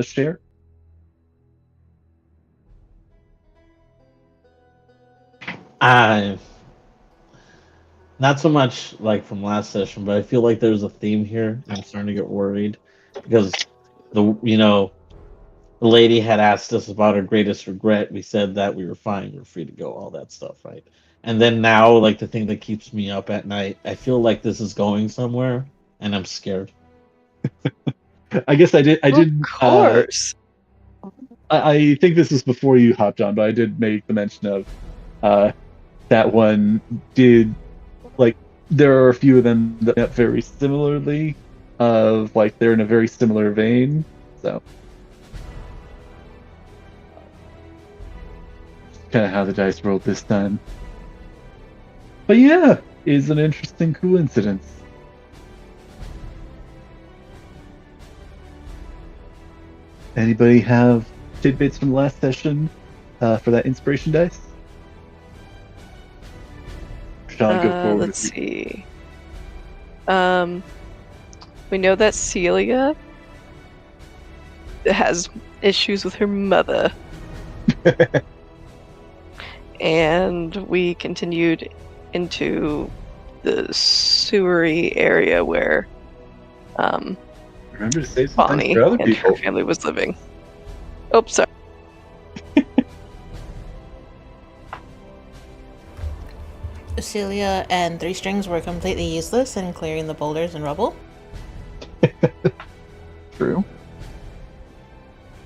Share? I not so much like from last session, but I feel like there's a theme here. I'm starting to get worried because the lady had asked us about our greatest regret. We said that we were fine, we were free to go, all that stuff, right? And then now, like the thing that keeps me up at night, I feel like this is going somewhere, and I'm scared. I guess I did. Of course. I think this was before you hopped on, but I did make the mention of that one did like there are a few of them that met very similarly, of like they're in a very similar vein. So kind of how the dice rolled this time. But yeah, is an interesting coincidence. Anybody have tidbits from the last session for that inspiration dice? Sean, go forward. Let's see. We know that Celia has issues with her mother. And we continued into the sewery area where Remember to save some things Bonnie for other and people. her family was living. Oh, sorry. Celia and Three Strings were completely useless in clearing the boulders and rubble. True.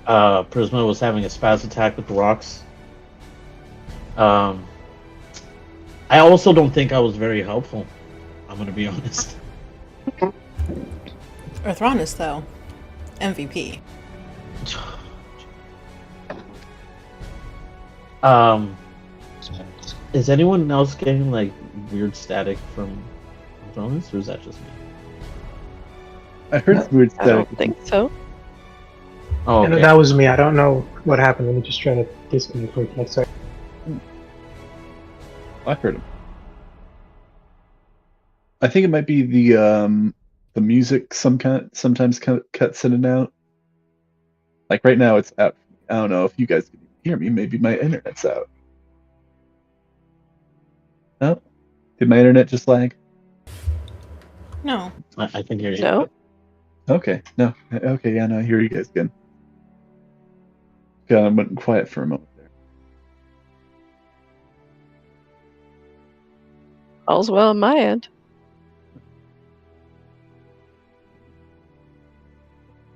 Prisma was having a spaz attack with the rocks. I also don't think I was very helpful. I'm gonna be honest. Arthronis, though. MVP. Is anyone else getting like weird static from Jonas, or is that just me? I heard some weird I static. don't think so. Oh, And okay. that was me. I don't know what happened. Let me just try to disconnect for a second. I heard him. I think it might be the music sometimes cuts in and out. Like right now it's out. I don't know if you guys can hear me. Maybe my internet's out. No? Did my internet just lag? No. I can hear you. No? Okay. No. Okay, yeah, no, I hear you guys again. God, I went quiet for a moment there. All's well on my end.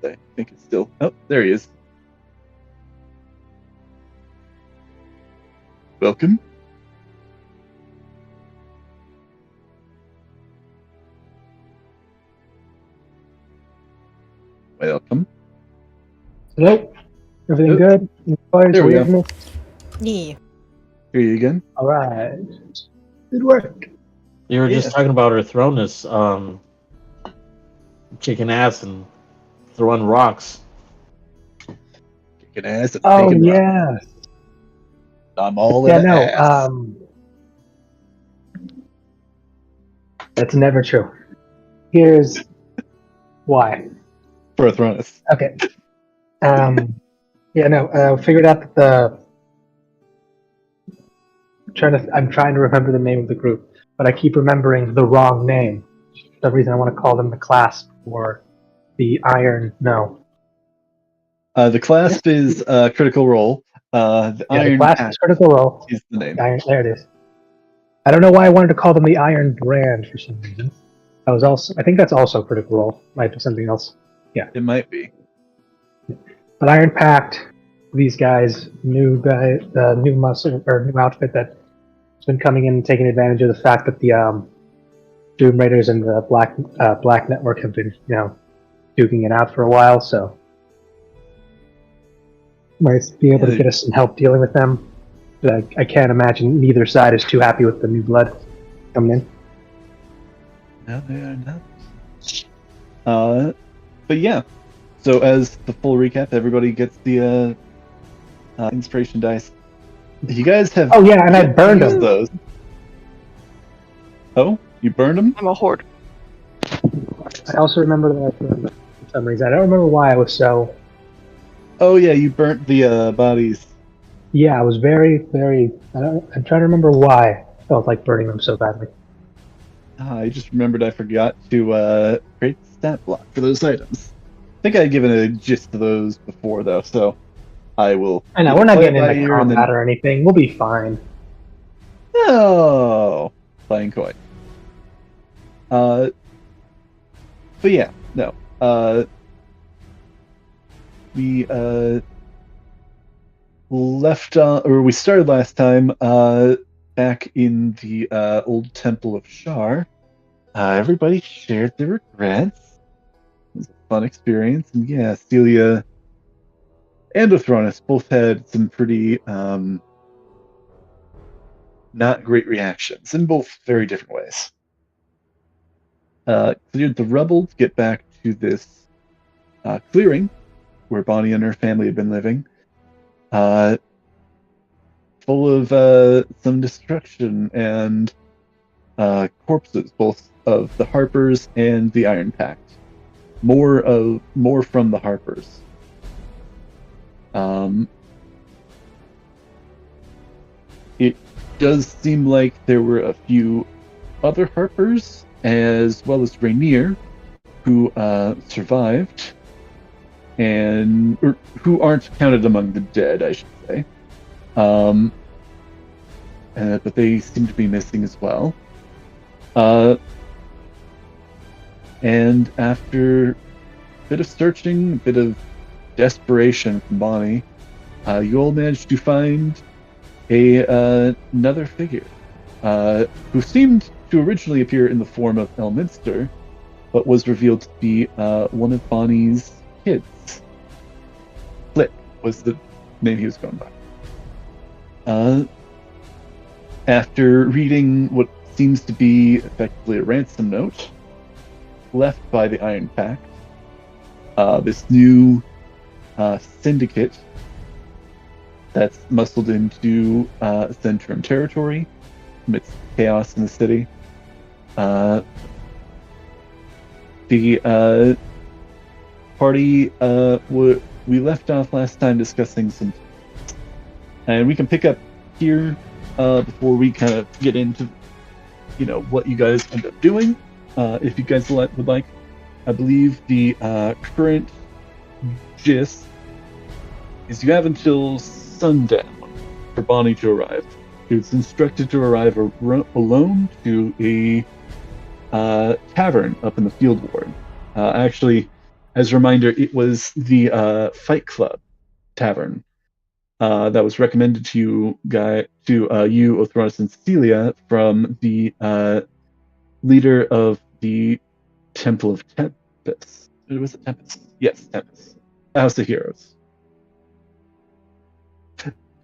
I think it's still. Oh, there he is. Welcome. Welcome. Hello? Everything Oop. good? Noise, There we go. weirdness? Yeah. Hear you again. Alright. Good work. You were Yeah. just talking about Arthronis, kicking ass and throwing rocks. Kicking ass and Oh, taking rocks. yeah. I'm all Yeah, in the no. ass. That's never true. Here's why. For Athronis. Okay. Yeah, no. Figured out that I'm trying to remember the name of the group, but I keep remembering the wrong name. For some reason, I want to call them the Clasp or the Iron. No. The clasp is Critical Role. The Yeah, the Iron Clasp Pact is Critical Role. is the name. The Iron. There it is. I don't know why I wanted to call them the Iron Brand for some reason. I think that's also Critical Role. Might be something else. It might be. But Iron Pact, these guys, new muscle or new outfit that's been coming in and taking advantage of the fact that the Doom Raiders and the Black Network have been, duking it out for a while. So might be able to get us some help dealing with them. But I can't imagine neither side is too happy with the new blood coming in. No, they are not. But yeah. So as the full recap, everybody gets the inspiration dice. You guys have. Oh yeah, and I burned used them. those. Oh, you burned them? I'm a hoarder. I also remember that for some reason. I don't remember why I was so. Oh yeah, you burnt the bodies. Yeah, I was very, very. I'm trying to remember why I felt like burning them so badly. I just remembered I forgot to create the stat block for those items. I think I had given a gist to those before though, so I will. I know we're not play it getting by into ear and combat then- or anything. We'll be fine. No, playing coy. But yeah, no. We left or we started last time back in the old Temple of Shar. Everybody shared their regrets. It was a fun experience, and yeah, Celia and Othronus both had some pretty not great reactions in both very different ways. Cleared the rubble to get back to this clearing where Bonnie and her family had been living. Full of some destruction and corpses, both of the Harpers and the Iron Pact. More from the Harpers. It does seem like there were a few other Harpers, as well as Rainier, who survived, or who aren't counted among the dead, I should say. But they seem to be missing as well. And after a bit of searching, a bit of desperation from Bonnie, you all managed to find another figure, who seemed to originally appear in the form of Elminster, but was revealed to be one of Bonnie's kids. Flick was the name he was going by. After reading what seems to be effectively a ransom note left by the Iron Pact, this new syndicate that's muscled into Zentrum territory amidst chaos in the city. The party we left off last time discussing some, and we can pick up here before we kind of get into what you guys end up doing. If you guys would like, I believe the current gist is you have until sundown for Bonnie to arrive. She was instructed to arrive alone to a tavern up in the Field Ward. Actually, as a reminder, it was the Fight Club tavern that was recommended to you, Othronus and Cecilia, from the leader of the Temple of Tempest. Was it Tempest? Yes, Tempest. House of Heroes.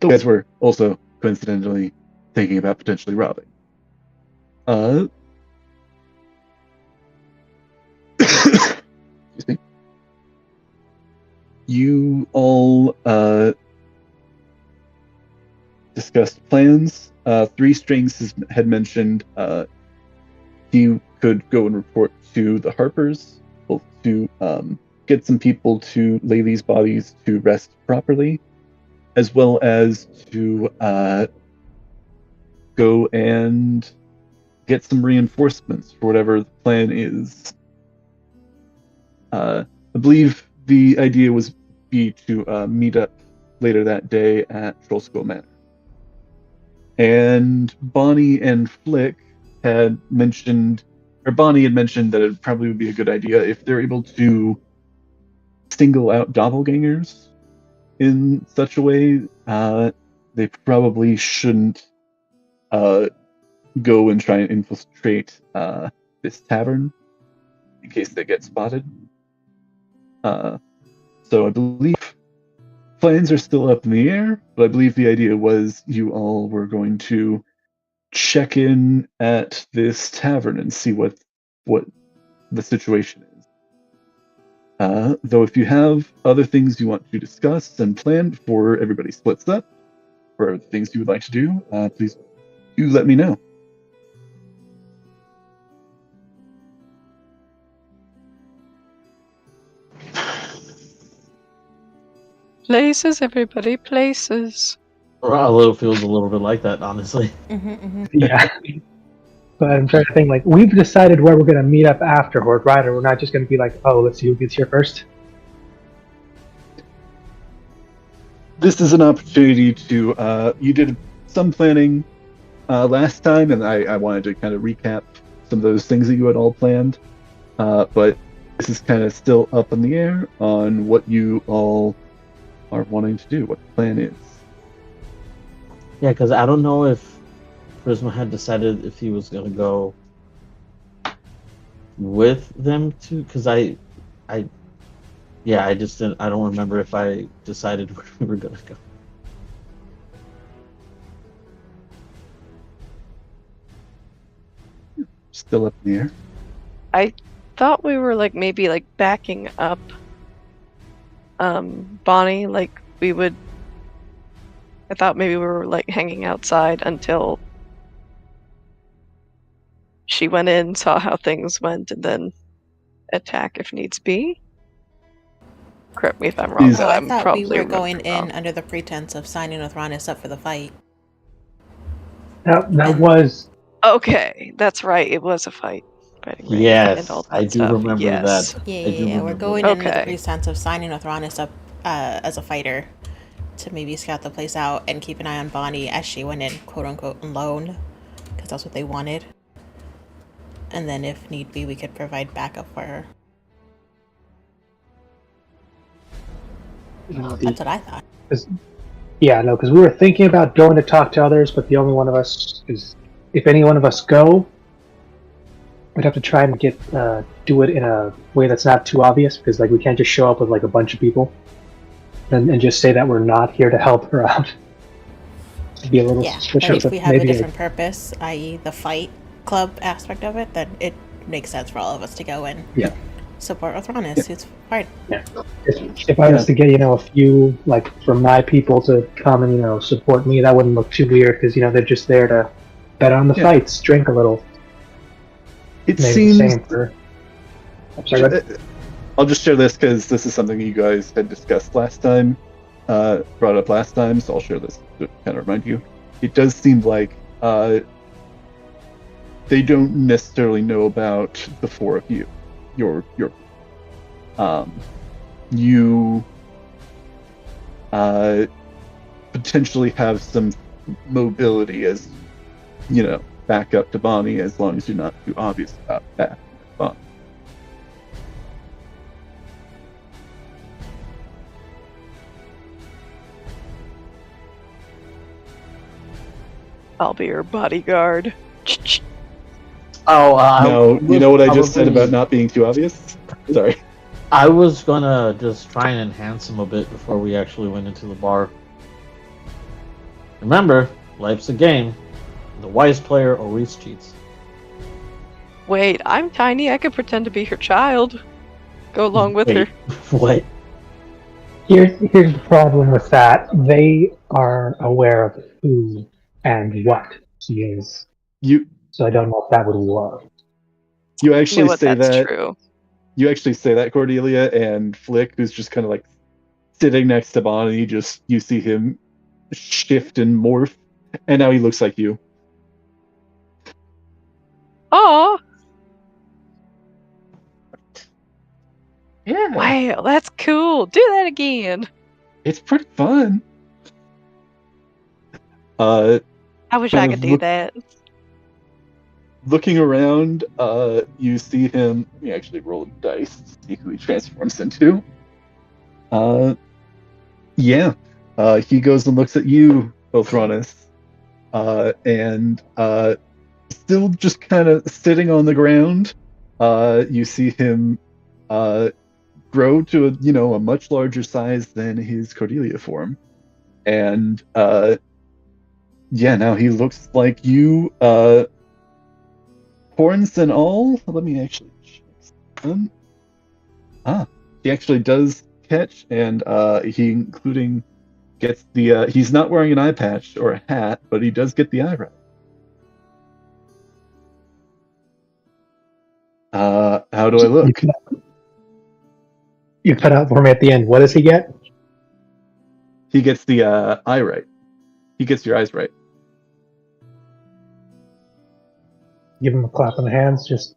Those guys were also coincidentally thinking about potentially robbing. Excuse me. You all discussed plans. Three Strings had mentioned he could go and report to the Harpers, both to get some people to lay these bodies to rest properly, as well as to go and get some reinforcements for whatever the plan is. I believe the idea was to meet up later that day at Trollskull Manor. And Bonnie and Flick had mentioned, or Bonnie had mentioned that it probably would be a good idea if they're able to single out doppelgangers in such a way. They probably shouldn't go and try and infiltrate this tavern in case they get spotted. So I believe plans are still up in the air, but I believe the idea was you all were going to check in at this tavern and see what the situation is. Though if you have other things you want to discuss and plan before everybody splits up, or things you would like to do, please do let me know. Places, everybody, places. Rallo feels a little bit like that, honestly. Yeah. But I'm trying to think, like, we've decided where we're going to meet up afterward, right? Or we're not just going to be like, oh, let's see who gets here first? This is an opportunity to, you did some planning last time, and I wanted to kind of recap some of those things that you had all planned. But this is kind of still up in the air on what you all are wanting to do, what the plan is. Yeah, because I don't know if Prisma had decided if he was going to go with them too, because I just didn't. I don't remember if I decided where we were going to go. Still up in the air. I thought we were maybe backing up Bonnie, I thought maybe we were hanging outside until she went in, saw how things went, and then attack if needs be. Correct me if I'm wrong. Oh, I I'm thought we probably were going remembering in wrong. under the pretense of signing with Ronis up for the fight. That was Okay, that's right. It was a fight. Fighting ring and all Yes, that I do stuff. remember Yes. that. Yeah, I do We're remember going that. in with the Okay. pretense of signing with Ronis up as a fighter to maybe scout the place out and keep an eye on Bonnie as she went in, quote unquote, alone, because that's what they wanted. And then, if need be, we could provide backup for her. That's what I thought. Because we were thinking about going to talk to others, but the only one of us is, if any one of us go, we'd have to try and do it in a way that's not too obvious, because like we can't just show up with like a bunch of people and just say that we're not here to help her out. It'd be a little Yeah, but suspicious. if we have a maybe different purpose, i.e. the fight club aspect of it, then it makes sense for all of us to go and support with Ronis, who's fine. if I was to get a few like from my people to come and support me, that wouldn't look too weird because they're just there to bet on the fights, drink a little. It Maybe seems. the same for. I'm sorry, go ahead. I'll just share this because this is something you guys had discussed last time, brought up last time. So I'll share this to kind of remind you. It does seem like they don't necessarily know about the four of you. You potentially have some mobility as back up to Bonnie, as long as you're not too obvious about that. Bonnie. I'll be your bodyguard. Oh, No, you know what I just said about not being too obvious? Sorry. I was gonna just try and enhance him a bit before we actually went into the bar. Remember, life's a game. The wise player always cheats. Wait, I'm tiny. I could pretend to be her child. Go along with her. What? Here's the problem with that. They are aware of who and what he is. So I don't know if that would work. You actually say that's that. True. You actually say that, Cordelia, and Flick, who's just kind of like sitting next to Bonnie, you see him shift and morph, and now he looks like you. Oh, Yeah. wow, that's cool. Do that again. It's pretty fun. I wish I kind could of do that. Looking around, you see him. He actually rolled dice to see who he transforms into. He goes and looks at you, Othronus, and still just kind of sitting on the ground. You see him grow to a much larger size than his Cordelia form, and now he looks like you. Horns and all. Let me actually check them. He actually does catch, and he including gets the. He's not wearing an eye patch or a hat, but he does get the eye right. How do I look? You cut out for me at the end. What does he get? He gets the eye right. He gets your eyes right. Give him a clap on the hands. Just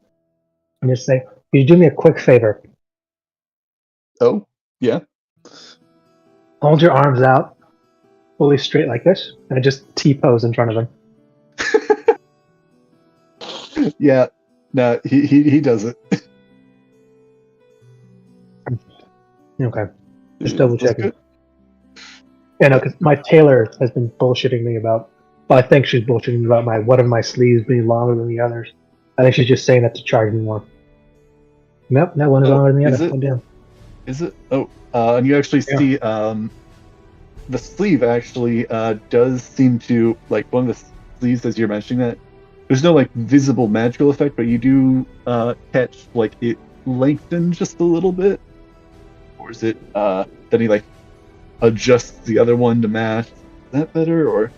say, "Can you do me a quick favor? Oh, yeah. Hold your arms out, fully straight like this, and just T-pose in front of him." Yeah. No, he does it. Okay. Just double checking. Yeah, no, because my tailor has been bullshitting me about. Well, I think she's bullshitting me about one of my sleeves being longer than the others. I think she's just saying that to charge me more. Nope, that one is longer than the other. One down. Is it? Oh, and you actually see the sleeve actually does seem to, like, one of the sleeves, as you're mentioning that, there's no like visible magical effect, but you do catch like it lengthened just a little bit. Or is it then he like adjusts the other one to match? Is that better? Or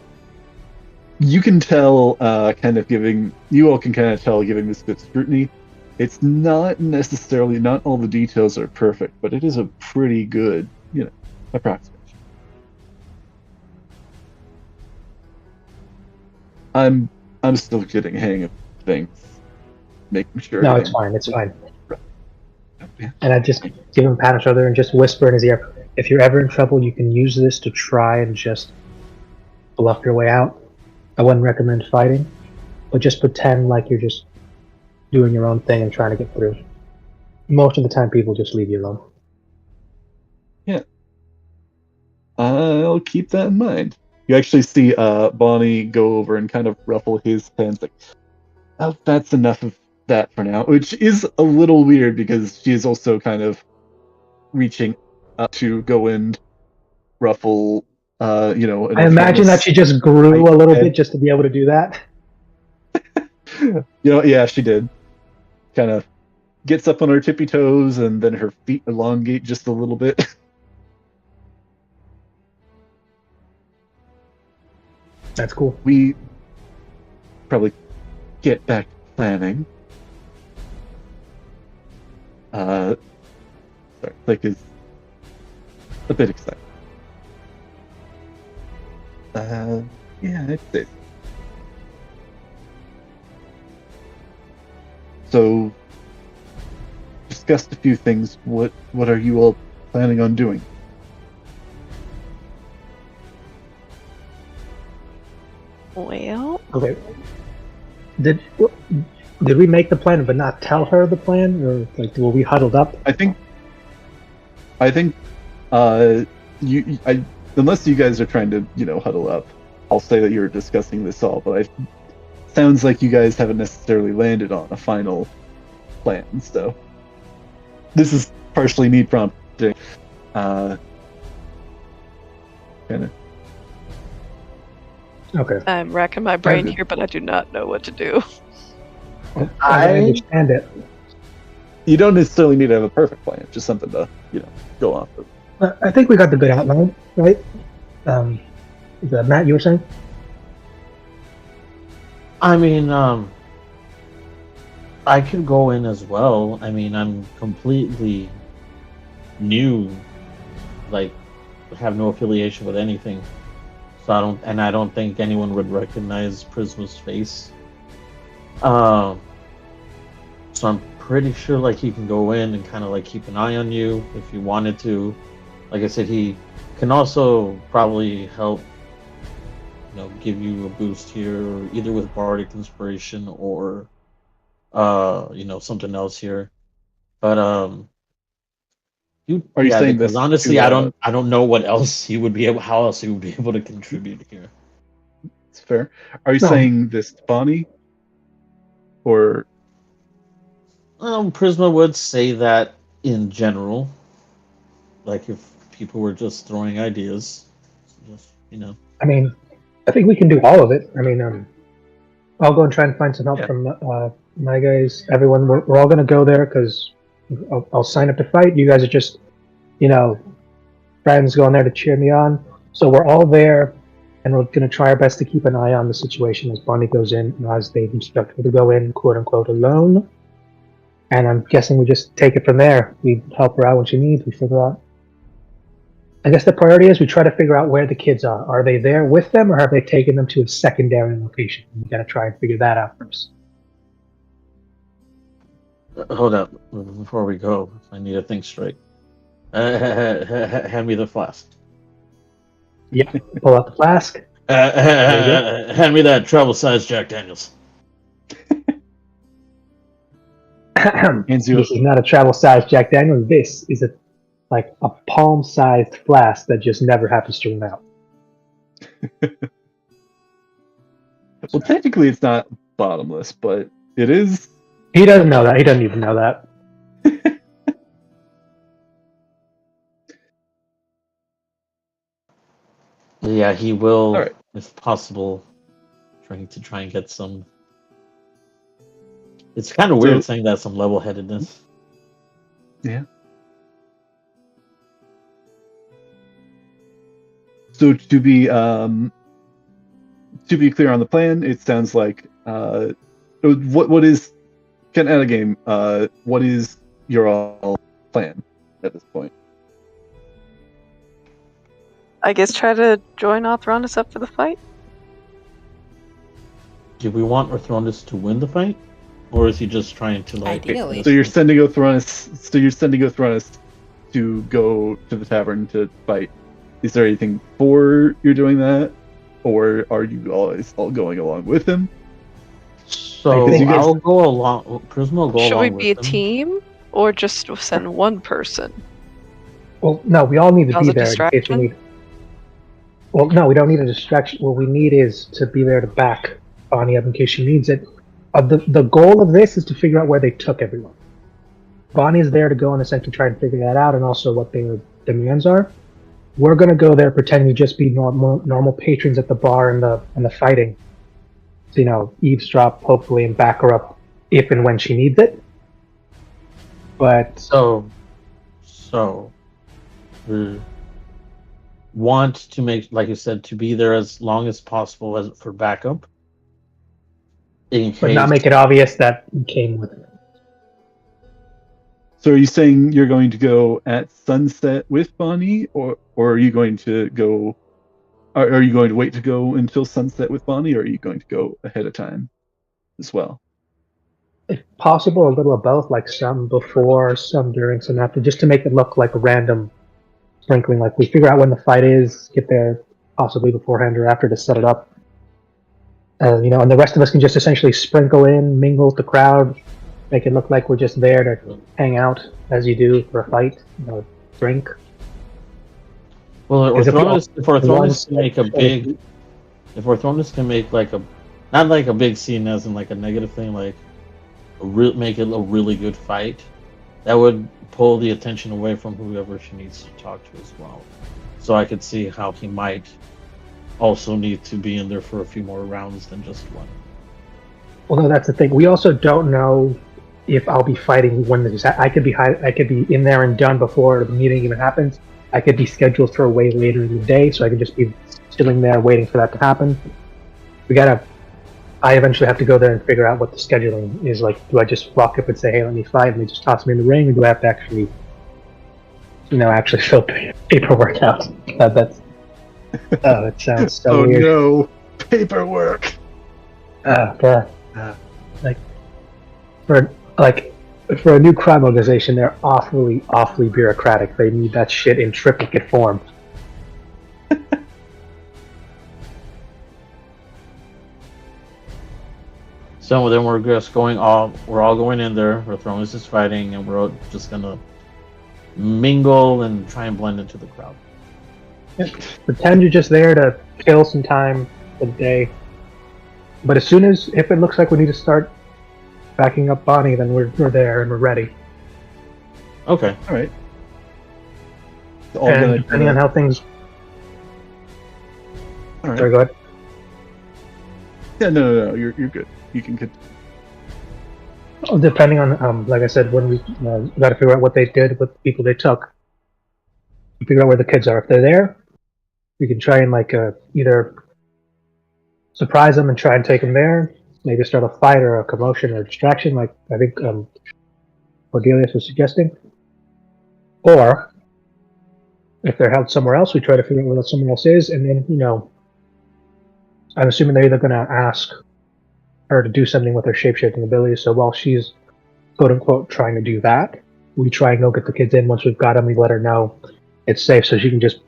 you can tell, you all can kind of tell, giving this good scrutiny, it's not necessarily, not all the details are perfect, but it is a pretty good, approximation. I'm I'm still getting a hang of things, making sure. No, it's everything- fine. It's fine. Yeah. And I just give him a pat on the shoulder and just whisper in his ear, if you're ever in trouble, you can use this to try and just bluff your way out. I wouldn't recommend fighting, but just pretend like you're just doing your own thing and trying to get through. Most of the time, people just leave you alone. I'll keep that in mind. You actually see Bonnie go over and kind of ruffle his pants, like, oh, that's enough of that for now, which is a little weird because she is also kind of reaching up to go and ruffle, an I imagine that she just grew a little bit just to be able to do that. Yeah, she did. Kind of gets up on her tippy toes and then her feet elongate just a little bit. That's cool. We probably get back to planning. Sorry, Click is a bit excited. Yeah, I'd say so. Discussed a few things. What are you all planning on doing? Well, Okay. Did we make the plan but not tell her the plan, or like were we huddled up? I think unless you guys are trying to huddle up, I'll say that you're discussing this all. But sounds like you guys haven't necessarily landed on a final plan. So this is partially me prompting. Kind of. Okay. I'm racking my brain Okay. here, but I do not know what to do. I understand it. You don't necessarily need to have a perfect plan, just something to go off of. I think we got the good outline, right? Is that Matt, you were saying? I mean, I could go in as well. I mean, I'm completely new, like, have no affiliation with anything. So I don't think anyone would recognize Prisma's face. So I'm pretty sure like he can go in and kind of like keep an eye on you if you wanted to. Like I said, he can also probably help, give you a boost here, either with Bardic Inspiration or, something else here. But Are you saying because this honestly, to, I don't know what else how else he would be able to contribute here. It's fair. Are you No. saying this to Bonnie? Or Prisma would say that in general, like if people were just throwing ideas, just I mean, I think we can do all of it. I mean, I'll go and try and find some help Yeah. from my guys. Everyone, we're all going to go there because I'll sign up to fight. You guys are just, friends going there to cheer me on. So we're all there, and we're going to try our best to keep an eye on the situation as Bonnie goes in, and as they've instructed her to go in, quote unquote, alone. And I'm guessing we just take it from there. We help her out when she needs. We figure out. I guess the priority is we try to figure out where the kids are. Are they there with them, or have they taken them to a secondary location? We got to try and figure that out first. hold up before we go. I need to think straight. Hand me the flask. Yeah, pull out the flask. Hand me that travel-sized Jack Daniels. Hands you This is not a travel-sized Jack Daniels. This is a palm-sized flask that just never happens to run out. well, technically it's not bottomless, but it is. He doesn't know that. He doesn't even know that. Yeah, he will, All right. if possible, try and get some. It's kind of weird saying that, some level-headedness. Yeah. So to be clear on the plan, it sounds like what is get out of game. What is your all plan at this point? I guess try to join Othronus up for the fight. Do we want Orthronus to win the fight, or is he just trying to like? Ideally. So you're sending Othronus. So you're sending Othronus to go to the tavern to fight. Is there anything for you're doing that, or are you always all going along with him? So Because you guys- I'll go along. Charisma will go Should along we with be a him. team or just send one person? Well, no, we all need to How's be a there in case we distraction? need. Well, no, we don't need a distraction. What we need is to be there to back Bonnie up in case she needs it. The goal of this is to figure out where they took everyone. Bonnie's there to go in a second to try and figure that out, and also what their demands are. We're gonna go there pretending to just be normal patrons at the bar and the fighting. So, eavesdrop hopefully and back her up if and when she needs it. But So we want to make, like you said, to be there as long as possible as for backup. In case, not make it obvious that we came with it. So are you saying you're going to go at sunset with Bonnie, or are you going to go? Are you going to wait to go until sunset with Bonnie, or are you going to go ahead of time as well? If possible, a little of both, like some before, some during, some after, just to make it look like a random sprinkling. Like we figure out when the fight is, get there possibly beforehand or after to set it up. And the rest of us can just essentially sprinkle in, mingle with the crowd, make it look like we're just there to hang out as you do for a fight, drink. well, Because if Orthronus can make a big, if Orthronus can make like a, not like a big scene as in like a negative thing, like make it a really good fight, that would pull the attention away from whoever she needs to talk to as well. So I could see how he might also need to be in there for a few more rounds than just one. Well, no, that's the thing. We also don't know if I'll be fighting when this. I could be in there and done before the meeting even happens. I could be scheduled for way later in the day, so I could just be chilling there waiting for that to happen. I eventually have to go there and figure out what the scheduling is like. Do I just walk up and say, "Hey, let me fight," and they just toss me in the ring, or do I have to actually fill paperwork out? That's it sounds so weird. No, paperwork. God. For a new crime organization, they're awfully bureaucratic. They need that shit in triplicate form. So then we're just we're all going in there. Orthronus is fighting, and we're all just gonna mingle and try and blend into the crowd. Pretend you're just there to kill some time for the day. But if it looks like we need to start backing up Bonnie, then we're there and we're ready. Okay. All right. And depending on how things. All right. Sorry, go ahead. Yeah, no, you're good. You can continue. Depending on, like I said, when we got to figure out what they did with the people they took. Figure out where the kids are. If they're there, we can try and either surprise them and try and take them there. Maybe start a fight or a commotion or a distraction, like I think Cordelius was suggesting. Or if they're held somewhere else, we try to figure out where that somewhere else is, and then I'm assuming they're either going to ask her to do something with her shape-shifting abilities. So while she's quote unquote trying to do that, we try and go get the kids in. Once we've got them, we let her know it's safe, so she can just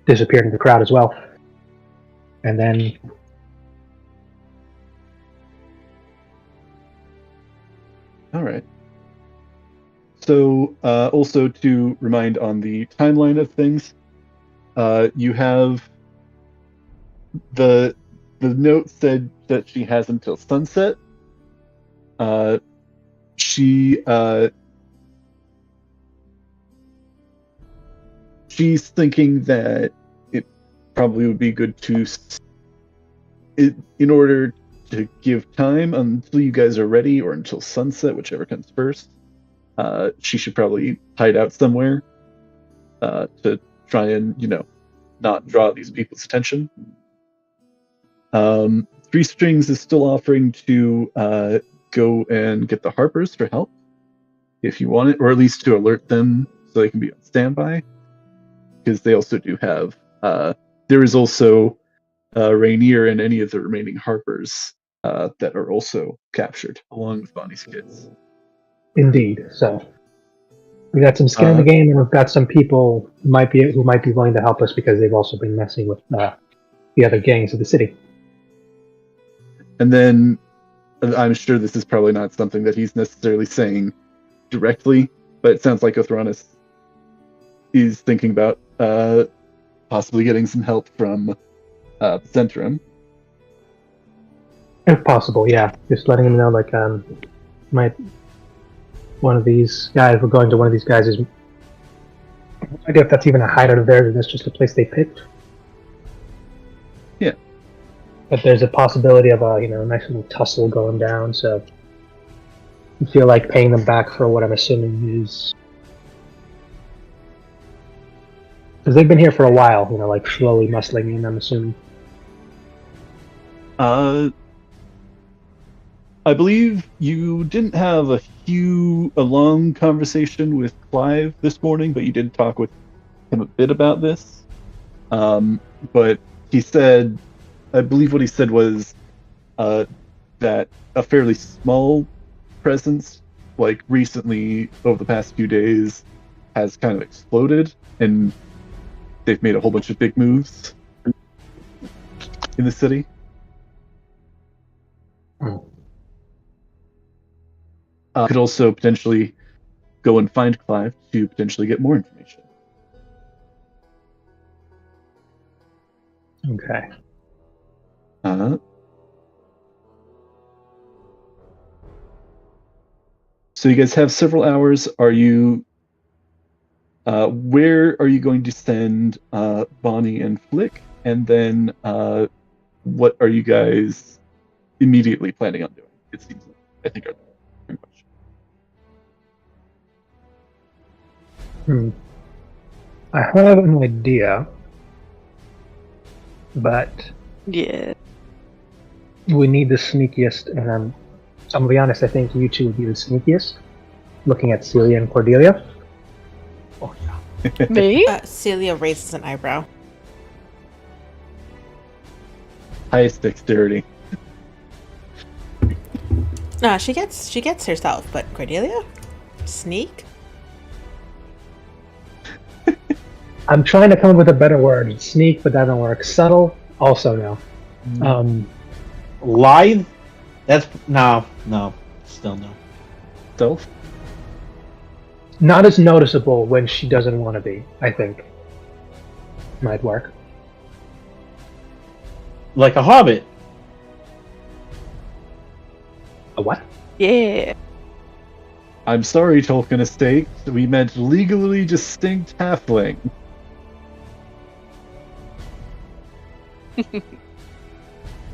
disappear into the crowd as well. And then All right. So also to remind on the timeline of things, you have the note said that she has until sunset. She's thinking that it probably would be good to, in order to give time until you guys are ready, or until sunset, whichever comes first. She should probably hide out somewhere to try and not draw these people's attention. Three Strings is still offering to go and get the Harpers for help if you want it, or at least to alert them so they can be on standby, because they also do have there is also Rainier and any of the remaining Harpers that are also captured, along with Bonnie's kids. Indeed. So we got some skin in the game, and we've got some people who might be willing to help us because they've also been messing with the other gangs of the city. And then I'm sure this is probably not something that he's necessarily saying directly, but it sounds like Othronus is thinking about possibly getting some help from Centrum. If possible, yeah. Just letting him know, like, might one of these guys, we're going to one of these guys' I don't know if that's even a hideout of theirs, or that's just a place they picked. Yeah. But there's a possibility of a nice little tussle going down, so I feel like paying them back for what I'm assuming is, because they've been here for a while, like slowly muscling in, I'm assuming. I believe you didn't have a long conversation with Clive this morning, but you did talk with him a bit about this. But he said, I believe what he said was that a fairly small presence, like recently over the past few days, has kind of exploded, and they've made a whole bunch of big moves in the city. Could also potentially go and find Clive to potentially get more information. Okay. So you guys have several hours. Are you? Where are you going to send Bonnie and Flick? And then what are you guys immediately planning on doing? It seems like, I think, are the main question. I have an idea, but Yeah. we need the sneakiest, and I'm gonna be honest, I think you two would be the sneakiest, looking at Celia and Cordelia. Oh yeah. Me? Celia raises an eyebrow. Highest dexterity. No, she gets herself, but Cordelia? Sneak? I'm trying to come up with a better word. Sneak, but that don't work. Subtle, also no. Lithe? That's no, still no. Stealth? Not as noticeable when she doesn't want to be, I think. Might work. Like a hobbit. A what? Yeah. I'm sorry, Tolkien Estate. We meant legally distinct halfling.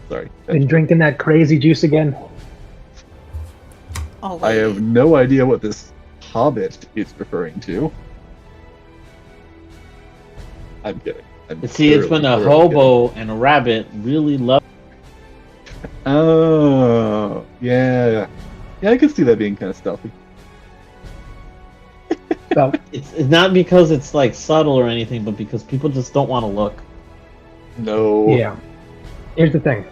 Sorry. Been drinking that crazy juice again? Oh, I have no idea what this hobbit is referring to. I'm kidding. See, it's when a hobo and a rabbit really love. Oh, yeah. Yeah, I could see that being kind of stealthy. So, It's not because it's like subtle or anything, but because people just don't want to look. No. yeah. Here's the thing.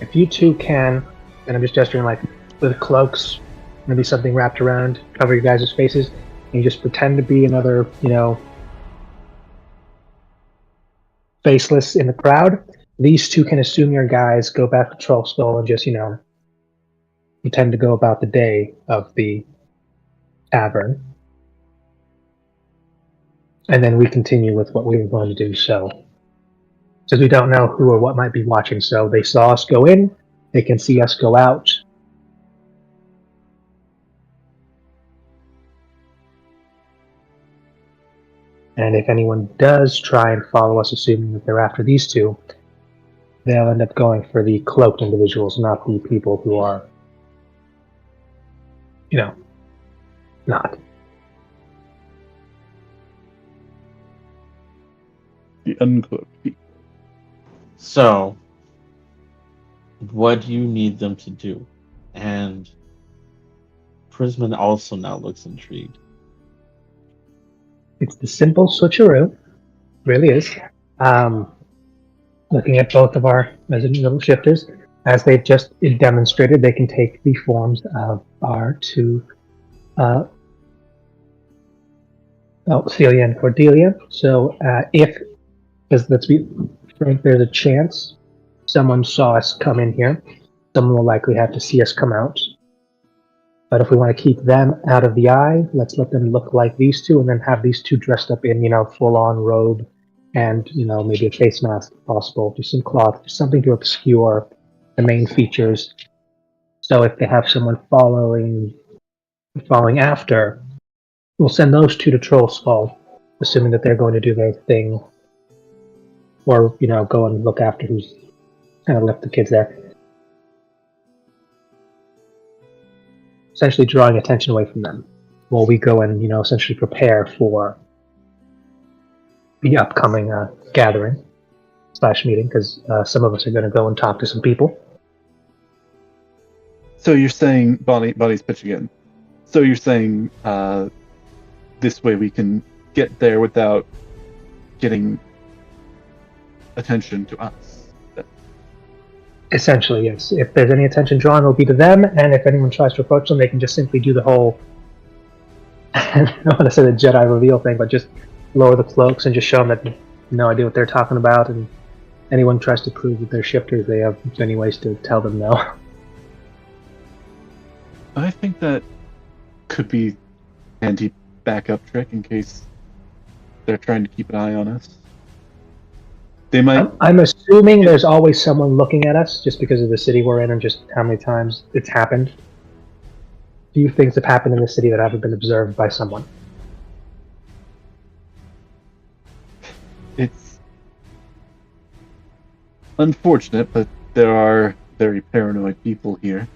If you two can, and I'm just gesturing like with cloaks, maybe something wrapped around, cover your guys' faces, and you just pretend to be another, faceless in the crowd, these two can assume your guys, go back to Troll Skull, and just, pretend to go about the day of the tavern. And then we continue with what we were going to do, so. Because we don't know who or what might be watching, so they saw us go in, they can see us go out. And if anyone does try and follow us, assuming that they're after these two, they'll end up going for the cloaked individuals, not the people who are, not. The uncloaked people. So, what do you need them to do? And Prisman also now looks intrigued. It's the simple switcheroo, really is. looking at both of our resident little shifters, as they've just demonstrated, they can take the forms of our two, Celia and Cordelia. So if, because let's be frank, there's a chance someone saw us come in here, someone will likely have to see us come out. But if we want to keep them out of the eye, let's let them look like these two, and then have these two dressed up in, full-on robe, and maybe a face mask if possible, just some cloth, just something to obscure the main features. So if they have someone following after, we'll send those two to Troll Skull, assuming that they're going to do their thing, or go and look after who's kind of left the kids there. Essentially drawing attention away from them while we go and essentially prepare for the upcoming gathering / meeting, because some of us are going to go and talk to some people. So you're saying, Bonnie's pitching in. So you're saying this way we can get there without getting attention to us. Essentially, yes. If there's any attention drawn, it'll be to them, and if anyone tries to approach them, they can just simply do the whole, I don't want to say the Jedi reveal thing, but just lower the cloaks and just show them that no idea what they're talking about, and anyone tries to prove that they're shifters, they have many ways to tell them no. I think that could be an anti-backup trick in case they're trying to keep an eye on us. They might. I'm assuming there's always someone looking at us, just because of the city we're in and just how many times it's happened. Few things have happened in the city that haven't been observed by someone. It's unfortunate, but there are very paranoid people here.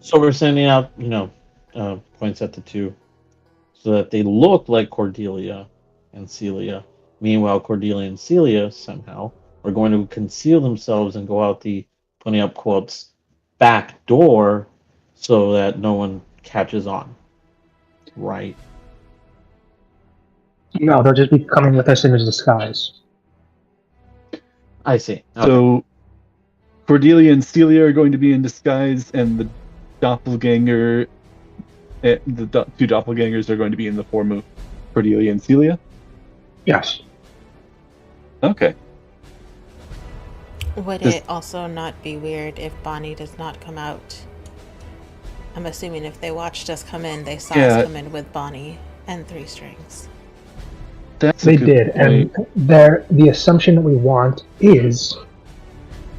So we're sending out, points at the two, so that they look like Cordelia and Celia. Meanwhile, Cordelia and Celia somehow are going to conceal themselves and go out the, putting up quotes, back door, so that no one catches on. Right. No, they'll just be coming with us in a disguise. I see. Okay. So Cordelia and Celia are going to be in disguise, and the doppelganger, two doppelgangers are going to be in the form of Cordelia and Celia? Yes. Okay. Would it also not be weird if Bonnie does not come out? I'm assuming if they watched us come in, they saw us come in with Bonnie and 3 strings. They did, point. And the assumption that we want is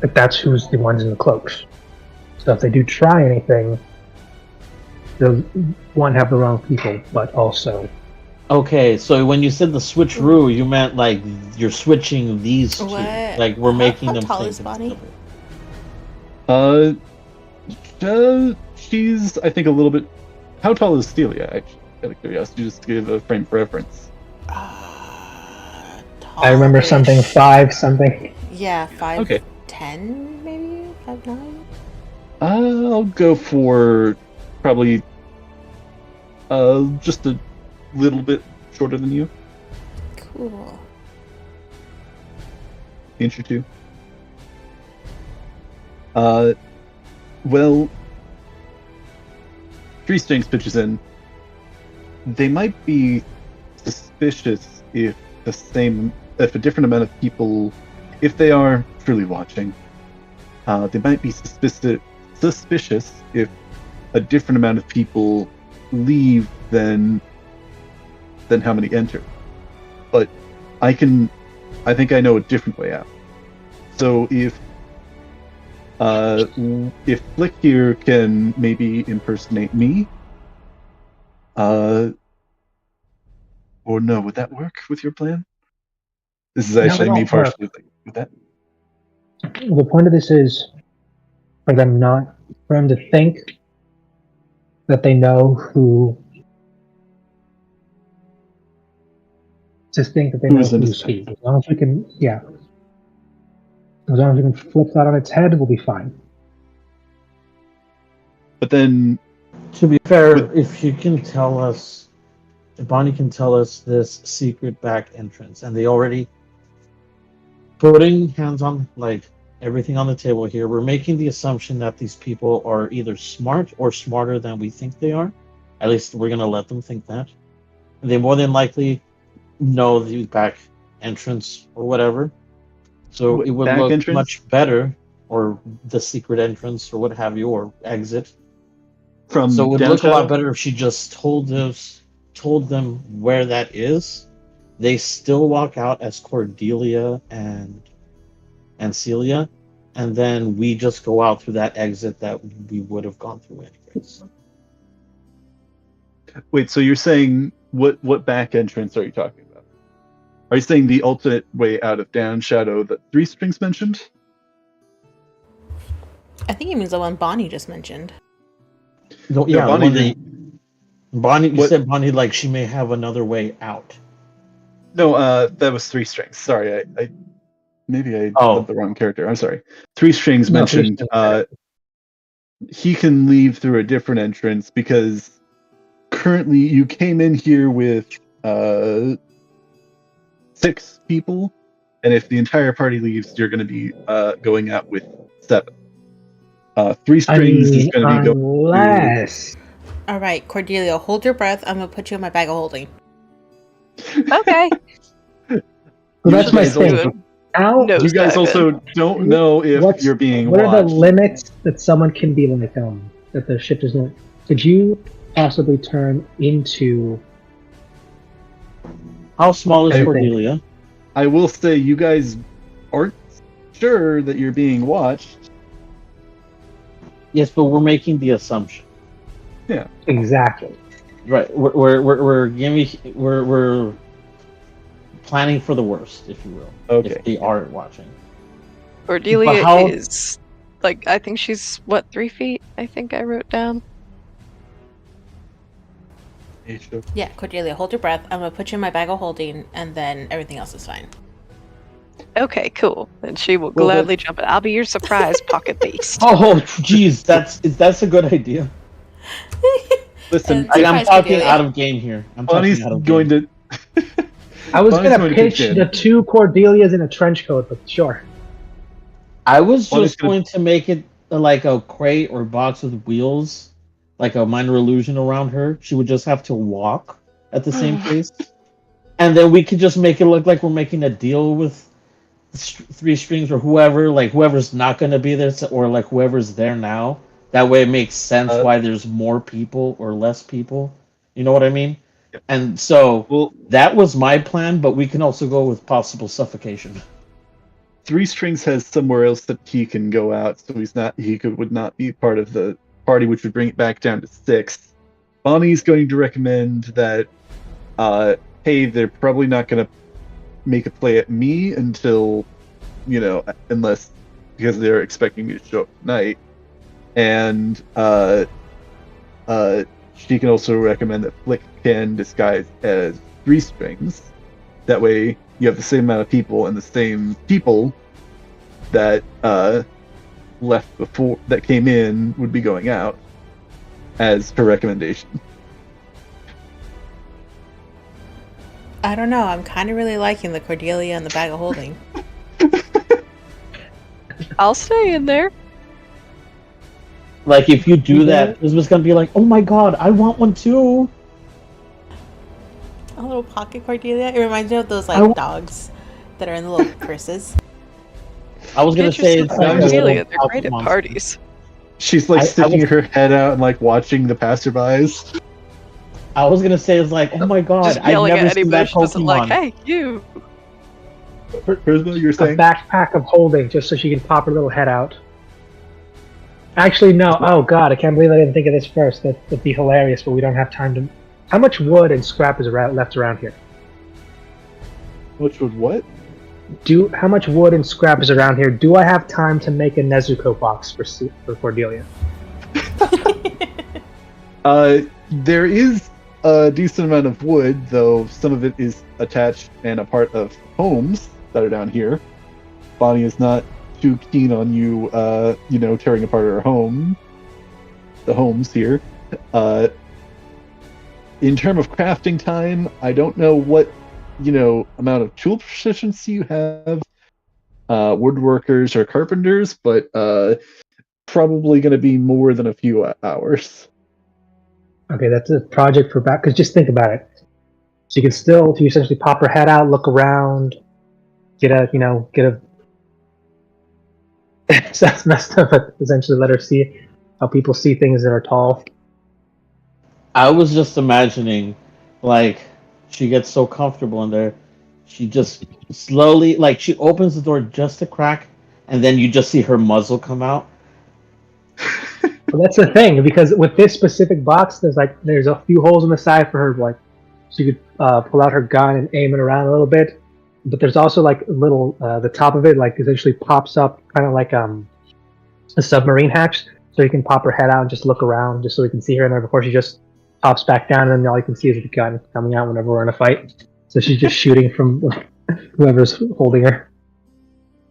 that that's who's the ones in the cloaks. So if they do try anything, they'll, one, have the wrong people, but also... Okay, so when you said the switcheroo, you meant like you're switching these two. What? Like we're making them... How tall is Bonnie? She's, I think, a little bit... How tall is Celia, actually? Out of curiosity, just to give a frame for reference. I remember something 5 something. Yeah, 5'10", okay. maybe 5'9". I'll go for probably just a little bit shorter than you. Cool. Inch or 2. Well, 3 strings pitches in. They might be suspicious if a different amount of people, if they are truly watching, they might be suspicious if a different amount of people leave than how many enter. But I think I know a different way out. So if Flick here can maybe impersonate me, or no, would that work with your plan? This is actually me partially thinking with that. The point of this is for them to think that they know who. Just think that they know who's who. As long as we can, as long as we can flip that on its head, we'll be fine. But then, To be fair, But- if you can tell us, if Bonnie can tell us this secret back entrance, and they already putting hands on like everything on the table here, we're making the assumption that these people are either smart or smarter than we think they are. At least we're gonna let them think that. They more than likely know the back entrance or whatever. So What, it would back look entrance? much better, or the secret entrance or what have you, or exit. from So it would Down look a lot Shadow? better if she just told them where that is. They still walk out as Cordelia and Celia, and then we just go out through that exit that we would have gone through anyways. Wait, so you're saying what back entrance are you talking about? Are you saying the alternate way out of Down Shadow that Three Strings mentioned? I think he means the one Bonnie just mentioned. No, Yeah, yeah, Bonnie Bonnie. didn't- Bonnie, you What- said Bonnie like she may have another way out. No, that was Three Strings. Sorry, I maybe I Oh. had the wrong character. I'm sorry. Three Strings No, Three mentioned Strings. he can leave through a different entrance because currently you came in here with 6 people, and if the entire party leaves, you're going to be going out with 7. Three I Strings is mean, going to be going. unless All right, Cordelia, hold your breath. I'm gonna put you in my bag of holding. Okay. well, that's my guys also- thing. How No. You guys Nosedive also don't know if what's- you're being what are the watched. limits that someone can be like that the ship doesn't? Could you possibly turn into? How small is Anything. Cordelia? I will say you guys aren't sure that you're being watched. Yes, but we're making the assumption. Exactly. Right, we're planning for the worst, if you will. Okay. If they are watching. Cordelia But how- is like, I think she's what, 3 feet? I think I wrote down. Yeah, Cordelia, hold your breath. I'm gonna put you in my bag of holding, and then everything else is fine. Okay, cool. Then she will Well, gladly jump in. I'll be your surprise pocket beast. Oh, jeez, that's a good idea. Listen, And- I'm Surprise, talking Cordelia. out of game here. I'm Bonnie's talking out of going game. to. I was Bonnie's gonna going to pitch pitch in. the 2 Cordelias in a trench coat, but sure. I was Bonnie's just gonna- going to make it like a crate or box with wheels, like a minor illusion around her. She would just have to walk at the same pace, and then we could just make it look like we're making a deal with Three Strings or whoever, like whoever's not going to be there, or like whoever's there now. That way, it makes sense why there's more people or less people. You know what I mean? Yep. And so Well, that was my plan, but we can also go with possible suffocation. Three Strings has somewhere else that he can go out, so would not be part of the party, which would bring it back down to 6. Bonnie's going to recommend that, hey, they're probably not going to make a play at me until, unless because they're expecting me to show up tonight, and she can also recommend that Flick can disguise as Three Strings. That way, you have the same amount of people, and the same people that left before that came in would be going out as her recommendation. I don't know. I'm kind of really liking the Cordelia and the bag of holding. I'll stay in there. Like, if you do that, Elizabeth's gonna be like, "Oh my god, I want one too." A little pocket Cordelia. It reminds me of those I like dogs that are in the little purses. I was gonna Get say yourself it's like some a little Cordelia. They're pocket great at monster. parties. She's like I sticking was- her head out and like watching the passerbys. I was gonna say it's like, "Oh my god, Just I've yelling never at seen anybody that she doesn't Pokemon." like, hey, you. Prisma, you're A saying? backpack of holding, just so she can pop her little head out. Actually, no. Oh god, I can't believe I didn't think of this first. That'd be hilarious, but we don't have time to. How much wood and scrap is left around here? Which would what? How much wood and scrap is around here? Do I have time to make a Nezuko box for Cordelia? There is a decent amount of wood, though some of it is attached and a part of homes that are down here. Bonnie is not too keen on you, tearing apart her home. the homes here. In terms of crafting time, I don't know what amount of tool proficiency you have, woodworkers or carpenters, but probably going to be more than a few hours. Okay, that's a project for back. Because just think about it. So you can still, you essentially pop her head out, look around, get a. That's messed up, but essentially let her see how people see things that are tall. I was just imagining, like, she gets so comfortable in there, she just slowly, like, she opens the door just a crack, and then you just see her muzzle come out. Well, that's the thing, because with this specific box, there's a few holes in the side for her, like, so you could pull out her gun and aim it around a little bit. But there's also like a little, the top of it, like, essentially pops up, kind of like a submarine hatch, so you can pop her head out and just look around, just so we can see her in there before she just pops back down, and then all you can see is the gun coming out whenever we're in a fight. So she's just shooting from whoever's holding her.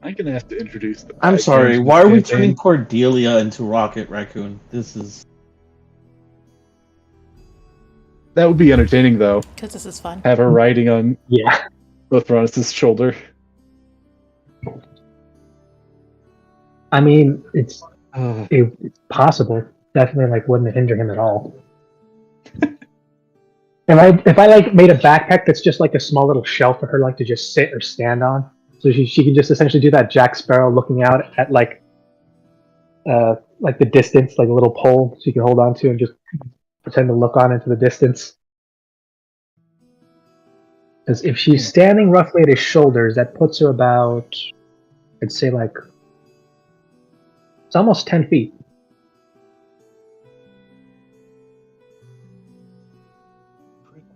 I'm gonna have to introduce the. I'm sorry, why are we turning Cordelia into Rocket Raccoon? This is... That would be entertaining, though. Because this is fun. Have her riding on Rothronis' shoulder. I mean, it's possible. Definitely, like, wouldn't hinder him at all. If I like made a backpack that's just like a small little shelf for her, like, to just sit or stand on, so she can just essentially do that Jack Sparrow, looking out at like the distance, like a little pole she can hold on to and just pretend to look on into the distance. Because if she's standing roughly at his shoulders, that puts her about, I'd say, like, it's almost 10 feet.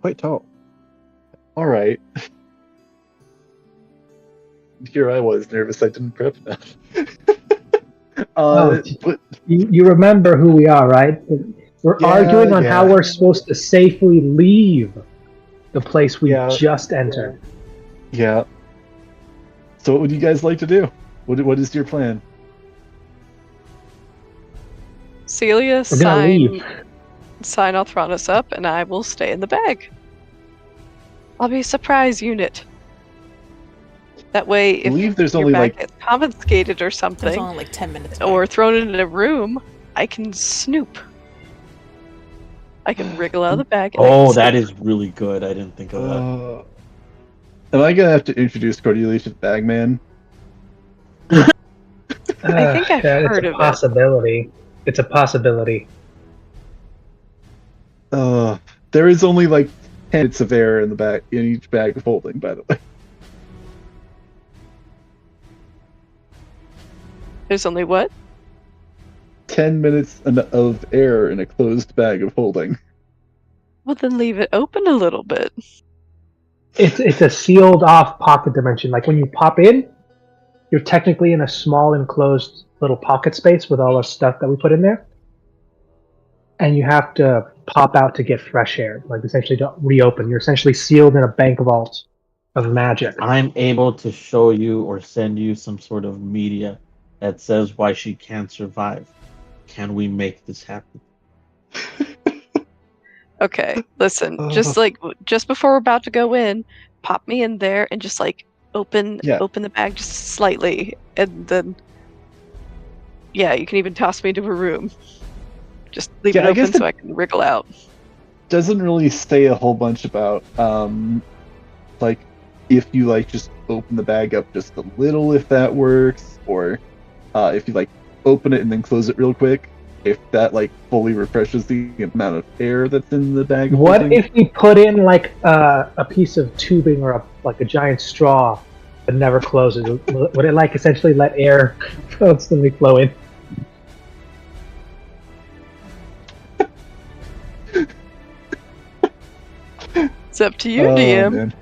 Quite tall. All right. Here I was nervous I didn't prep enough. But You remember who we are, right? We're arguing on how we're supposed to safely leave the place we just entered. Yeah. So what would you guys like to do? What is your plan? Celia, We're gonna leave. sign Althronis up, and I will stay in the bag. I'll be a surprise unit. That way, if there's your only bag like gets confiscated or There's something, only like 10 minutes. or thrown in a room, I can snoop. I can wriggle out of the bag. And Oh, that is really good. I didn't think of that. Am I gonna have to introduce Cordelia to the Bagman? I think I've heard of it. Possibility. It's a possibility. There is only like 10 minutes of air in each bag of holding, by the way. There's only what? 10 minutes of air in a closed bag of holding. Well, then leave it open a little bit. It's a sealed off pocket dimension. Like, when you pop in, you're technically in a small enclosed little pocket space with all the stuff that we put in there. And you have to pop out to get fresh air. Like, essentially to reopen. You're essentially sealed in a bank vault of magic. I'm able to show you or send you some sort of media that says why she can't survive. Can we make this happen? Okay, listen. Just before we're about to go in, pop me in there and just like open the bag just slightly, and then you can even toss me into a room. Just leave it open so I can wriggle out. Doesn't really say a whole bunch about like if you like just open the bag up just a little, if that works, or if you like open it and then close it real quick, if that like fully refreshes the amount of air that's in the bag. What if we put in like a piece of tubing or like a giant straw that never closes? Would it like essentially let air constantly flow in? It's up to you, DM. Man.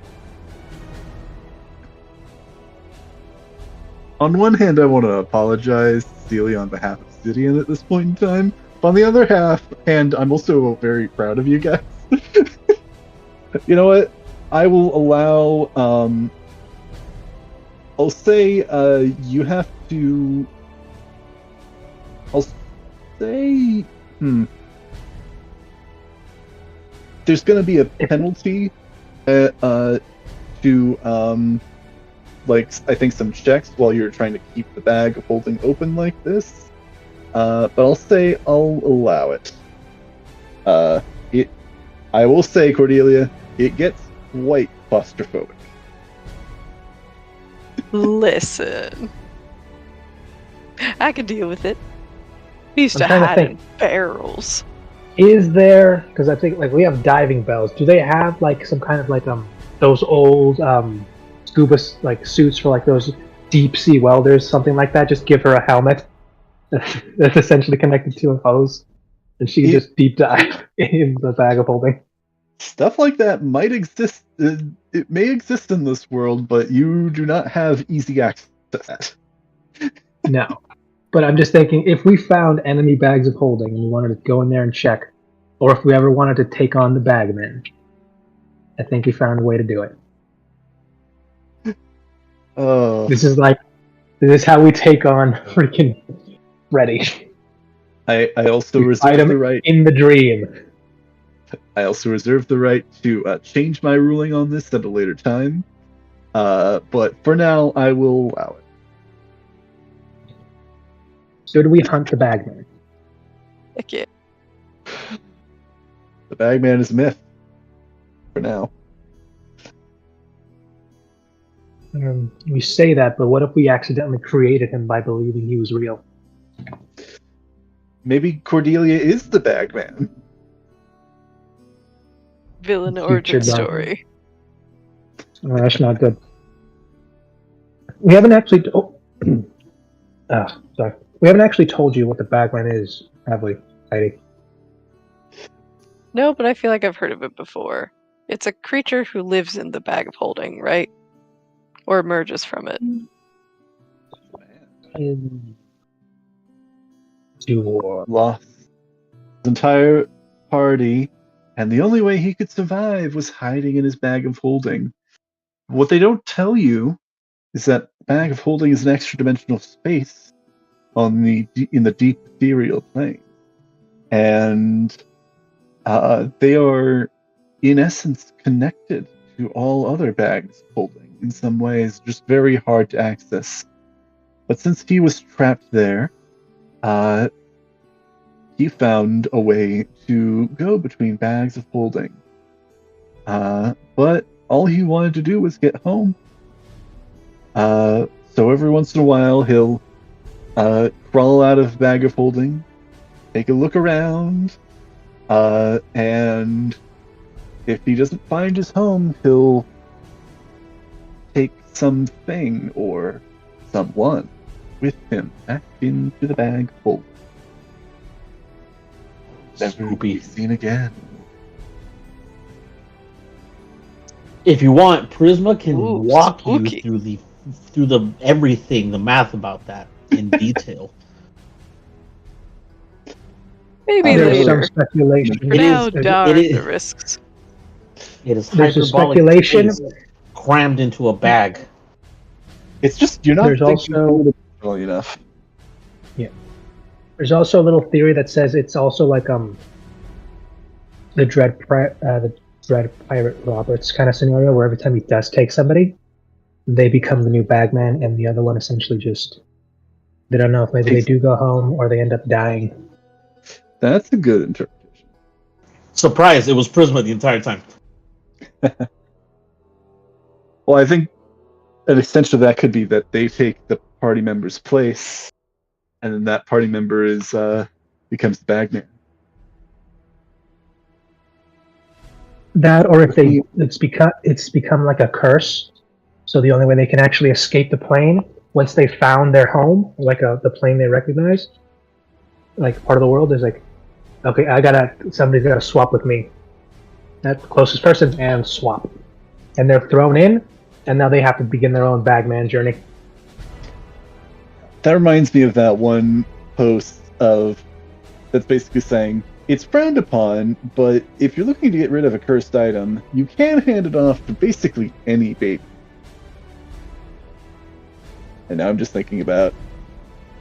On one hand, I want to apologize to Celia on behalf of Obsidian at this point in time. But on the other hand, I'm also very proud of you guys. You know what? I will allow. I'll say you have to. I'll say There's going to be a penalty to I think some checks while you're trying to keep the bag of holding open like this. But I'll say I'll allow it. I will say, Cordelia, it gets quite claustrophobic. Listen, I can deal with it. We used I'm to trying to hide think. in barrels. Is there? Because I think we have diving bells. Do they have some kind of those old scuba suits for those deep sea welders, something like that? Just give her a helmet that's essentially connected to a hose, and she can just deep dive in the bag of holding. Stuff like that might exist. It may exist in this world, but you do not have easy access to that. No. But I'm just thinking, if we found enemy bags of holding and we wanted to go in there and check, or if we ever wanted to take on the bagmen, I think we found a way to do it. Oh, This is how we take on freaking Freddy. I also We fight reserve him the right. in the dream. I also reserve the right to change my ruling on this at a later time. But for now, I will allow it. Should we hunt the bagman? Heck yeah. The Bagman is a myth. For now. We say that, but what if we accidentally created him by believing he was real? Maybe Cordelia is the Bagman. Villain Future origin Batman. story. Oh, that's not good. We haven't actually. Sorry. We haven't actually told you what the bagman is, have we, Heidi? No, but I feel like I've heard of it before. It's a creature who lives in the bag of holding, right? Or emerges from it. Lost his entire party, and the only way he could survive was hiding in his bag of holding. What they don't tell you is that bag of holding is an extra-dimensional space in the deep ethereal plane, and they are, in essence, connected to all other bags of holding in some ways, just very hard to access. But since he was trapped there, he found a way to go between bags of holding. But all he wanted to do was get home. So every once in a while, he'll crawl out of the bag of holding, take a look around, and if he doesn't find his home, he'll take something or someone with him back into the bag of holding. Never to be seen again. If you want, Prisma can Ooh, walk spooky. you through the everything, the math about that in detail. Maybe There's some later. speculation. For now, darn it is- the risks. It is There's a hyperbolic speculation. space crammed into a bag. It's just you're not There's thinking also- well enough. There's also a little theory that says it's also like the Dread Pirate Roberts kind of scenario, where every time he does take somebody, they become the new bagman, and the other one essentially just, they don't know if maybe they do go home or they end up dying. That's a good interpretation. Surprise! It was Prisma the entire time. Well, I think an extension of that could be that they take the party member's place, and then that party member becomes the bagman. That, or if it's become like a curse, so the only way they can actually escape the plane once they found their home, like the plane they recognize, like part of the world, is like, okay, somebody's gotta swap with me. That closest person and swap, and they're thrown in, and now they have to begin their own bagman journey. That reminds me of that one post that's basically saying, it's frowned upon, but if you're looking to get rid of a cursed item, you can hand it off to basically any baby. And now I'm just thinking about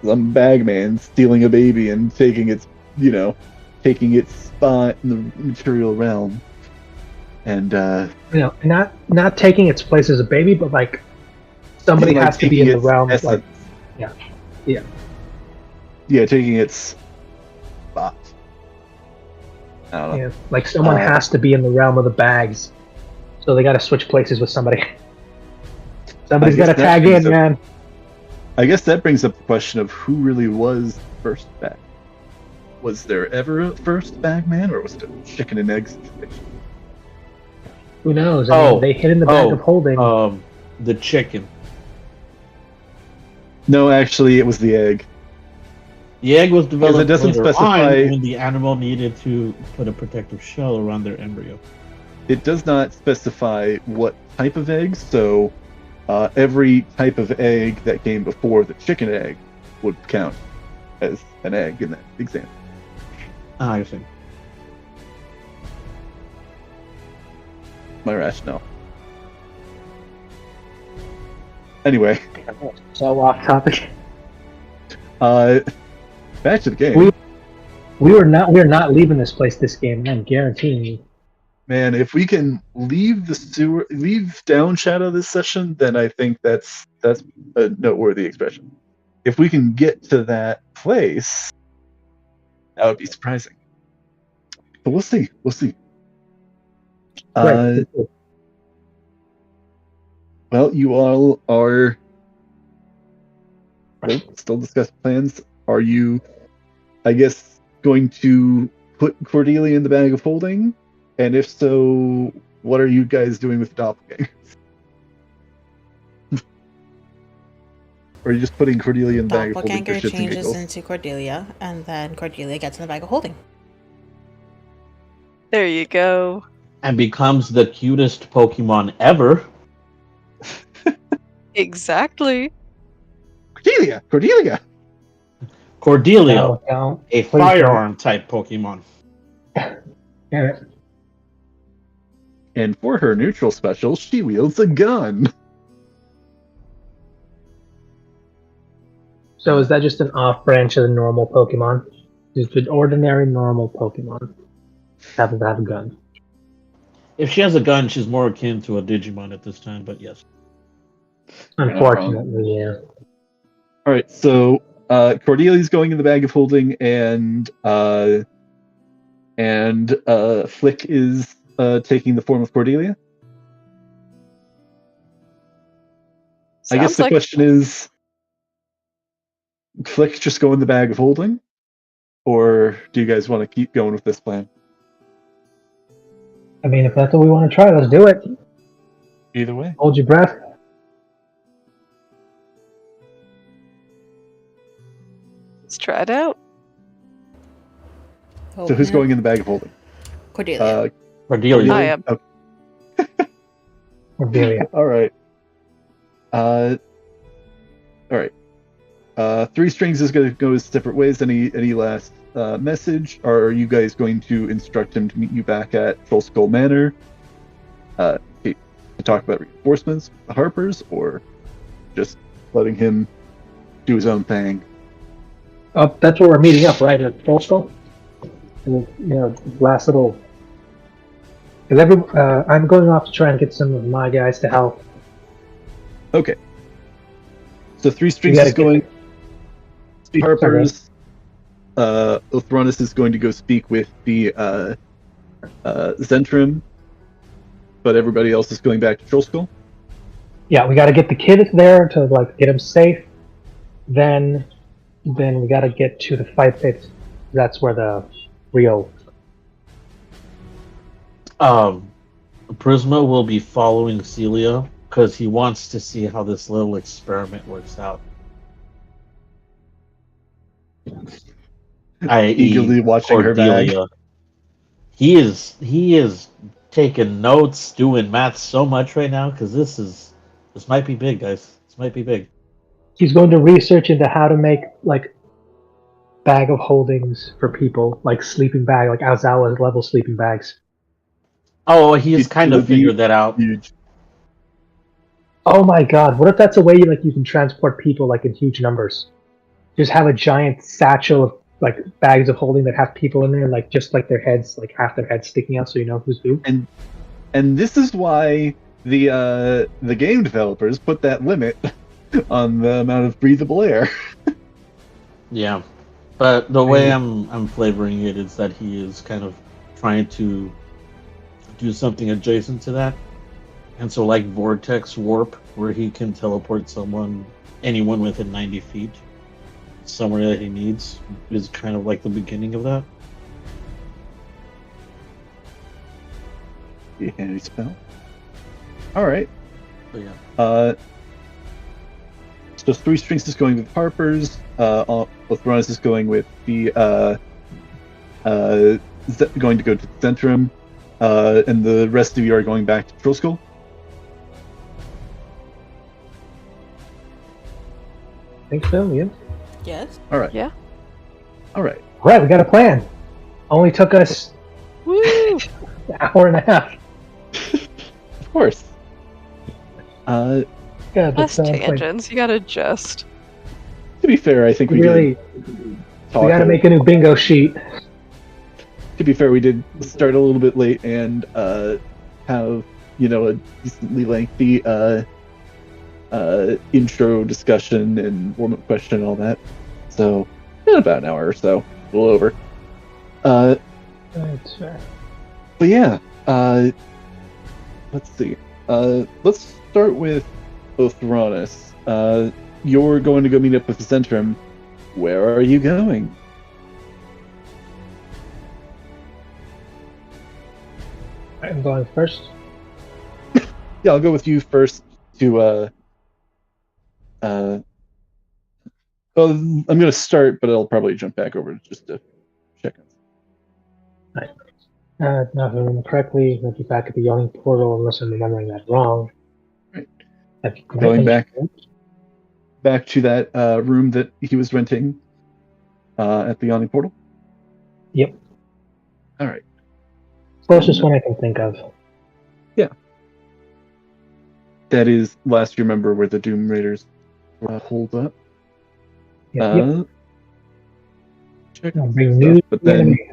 some bagman stealing a baby and taking its, taking its spot in the material realm, and not taking its place as a baby, but like somebody like has to be in the its realm. essence. Yeah, taking its spot. I don't know. Yeah, like someone has to be in the realm of the bags, so they got to switch places with somebody. Somebody's got to tag in, man. I guess that brings up the question of who really was first bag. Was there ever a first bag man, or was it a chicken and egg situation? Who knows? I mean, they hid in the bag of holding. The chicken. No, actually, it was the egg. The egg was developed it doesn't later specify on when the animal needed to put a protective shell around their embryo. It does not specify what type of egg, so every type of egg that came before the chicken egg would count as an egg in that example. I see. My rationale. Anyway. So off topic. Back to the game. We are not leaving this place this game, I'm guaranteeing you. Man, if we can leave Down Shadow this session, then I think that's a noteworthy expression. If we can get to that place, that would be surprising. But we'll see. Right. Well, you all are still discussing plans. Are you, I guess, going to put Cordelia in the bag of holding? And if so, what are you guys doing with the doppelganger? Or are you just putting Cordelia in the bag of holding? Doppelganger changes into Cordelia, and then Cordelia gets in the bag of holding. There you go. And becomes the cutest Pokemon ever. Exactly. Cordelia! Cordelia, a firearm type Pokemon. Yeah. And for her neutral special, she wields a gun. So is that just an off branch of the normal Pokemon? Just an ordinary normal Pokemon happens to have a gun. If she has a gun, she's more akin to a Digimon at this time, but yes. Unfortunately, yeah. Alright, so Cordelia's going in the bag of holding, and Flick is taking the form of Cordelia. I guess the question is, Flick just go in the bag of holding? Or do you guys want to keep going with this plan? I mean, if that's what we want to try, let's do it. Either way. Hold your breath. Let's try it out. So who's going in the bag of holding? Cordelia. Cordelia. I am. Okay. Cordelia. All right. Three Strings is going to go his separate ways. Any last message? Or are you guys going to instruct him to meet you back at Troll Skull Manor to talk about reinforcements, the Harpers, or just letting him do his own thing? That's where we're meeting up, right? At Troll Skull? Last little... I'm going off to try and get some of my guys to help. Okay. So Three Strings is going... Speak Harpers. Othronus is going to go speak with the Zentrum, but everybody else is going back to Troll Skull. Yeah, we got to get the kid there to get him safe. Then we got to get to the fight pit. That's where the real. Prisma will be following Celia because he wants to see how this little experiment works out. Eagerly watching Cordelia. Her bag. He is taking notes, doing math so much right now because this might be big, guys. This might be big. He's going to research into how to make bag of holdings for people, like sleeping bag, like Aizawa level sleeping bags. Oh, he's kind of figured that out. Huge. Oh my god! What if that's a way you can transport people in huge numbers? Just have a giant satchel of like bags of holding that have people in there, like just like their heads, like half their heads sticking out, so you know who's who. And this is why the game developers put that limit on the amount of breathable air. Yeah, but the way I'm flavoring it is that he is kind of trying to do something adjacent to that, and so like vortex warp, where he can teleport anyone within 90 feet, somewhere that he needs, is kind of like the beginning of that. Handy spell. All right. But yeah. So 3 strings is going with Harper's. Othronis is going with the going to go to the Centrum, and the rest of you are going back to Trollskull. I think so. Yeah. Yes. All right. Yeah. All right. Right, we got a plan. Only took us Woo! an hour and a half. Of course. God, that Less sounds like tangents. You gotta adjust. To be fair, I think we really. did We got to make a new bingo sheet. To be fair, we did start a little bit late and have a decently lengthy intro discussion and warm-up question and all that. So about an hour or so, a little over. That's fair. But yeah, let's see. Let's start with Othronis. You're going to go meet up with the Centrum. Where are you going? I'm going first. Yeah, I'll go with you first to well, I'm going to start, but I'll probably jump back over just to check on. Now, if I remember correctly, I'll be back at the yawning portal unless I'm remembering that wrong. Right. Going back to that room that he was renting at the yawning portal? Yep. All right. Closest one I can think of. Yeah. That is last you remember where the Doom Raiders were holed up. Yep. Check I'll bring new stuff, but then enemy.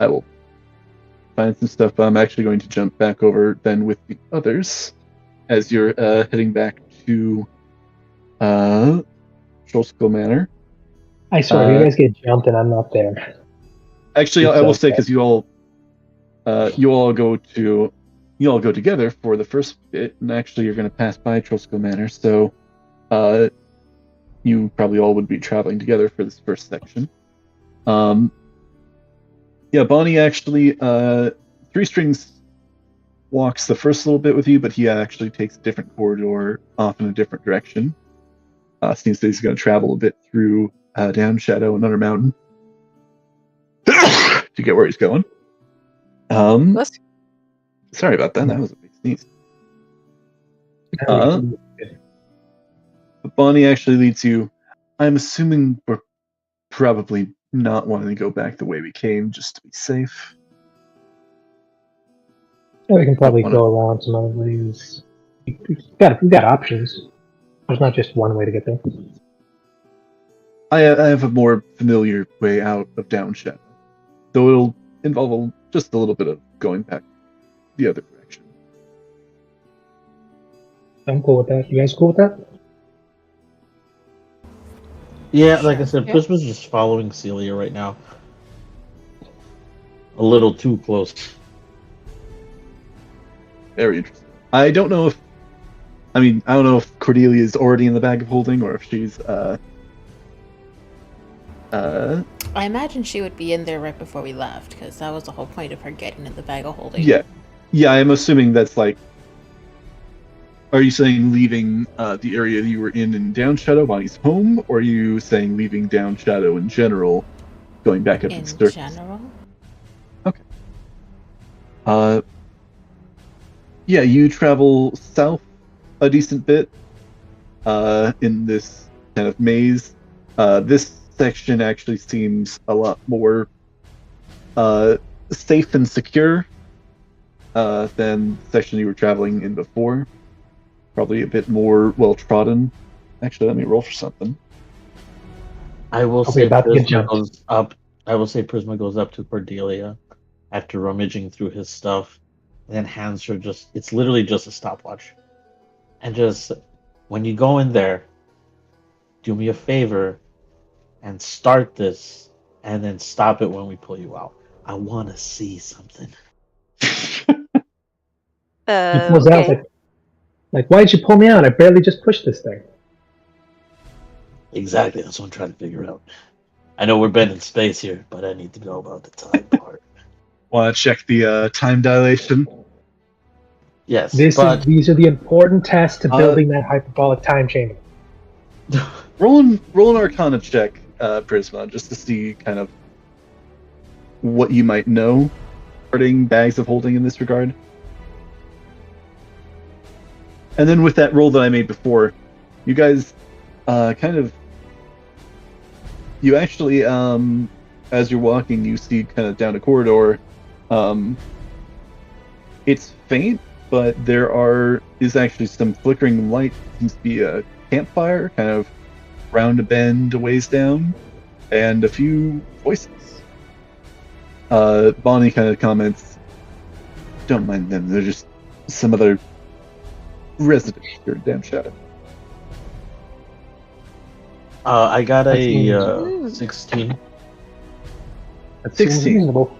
I will find some stuff. I'm actually going to jump back over then with the others as you're heading back to Trollskull Manor. I swear, you guys get jumped and I'm not there. Actually, I will say because you all go together for the first bit, and actually you're going to pass by Trollskull Manor, so you probably all would be traveling together for this first section. Yeah, Bonnie actually 3 strings walks the first little bit with you, but he actually takes a different corridor off in a different direction. Seems that he's going to travel a bit through Down Shadow and Under Mountain to get where he's going. Sorry about that. That was a big sneeze. But Bonnie actually leads you. I'm assuming we're probably not wanting to go back the way we came, just to be safe. We can probably go around some other ways. We've got options. There's not just one way to get there. I have a more familiar way out of Down Shadow, though it'll involve just a little bit of going back the other direction. I'm cool with that. You guys cool with that? Yeah, like I said, Yeah. Prisma's just following Celia right now. A little too close. Very interesting. I don't know if Cordelia is already in the bag of holding or if she's I imagine she would be in there right before we left, because that was the whole point of her getting in the bag of holding. Yeah, I'm assuming that's like. Are you saying leaving the area you were in Down Shadow, Bonnie's home, or are you saying leaving Down Shadow in general, going back up In to the circus? general? Okay. Yeah, you travel south a decent bit in this kind of maze. This section actually seems a lot more safe and secure than the section you were traveling in before. Probably a bit more well-trodden. Actually, let me roll for something. I will I'll be say about to get Prisma jumped. goes up. I will say Prisma goes up to Cordelia after rummaging through his stuff, and then hands her just. It's literally just a stopwatch, and just when you go in there, do me a favor and start this, and then stop it when we pull you out. I want to see something. He pulls out Okay. like, why did you pull me out? I barely just pushed this thing. Exactly. That's what I'm trying to figure out. I know we're bending space here, but I need to know about the time part. Want to check the time dilation? Yes, These are the important tests to building that hyperbolic time chamber. Roll an Arcana check, Prisma, just to see kind of what you might know regarding bags of holding in this regard. And then with that roll that I made before, you guys you actually, as you're walking, you see kind of down a corridor. It's faint, but there is actually some flickering light. Seems to be a campfire, kind of round a bend a ways down, and a few voices. Bonnie kind of comments, "Don't mind them. They're just some other residents here in Damn Shadow." I got a 16. That seems 16. reasonable.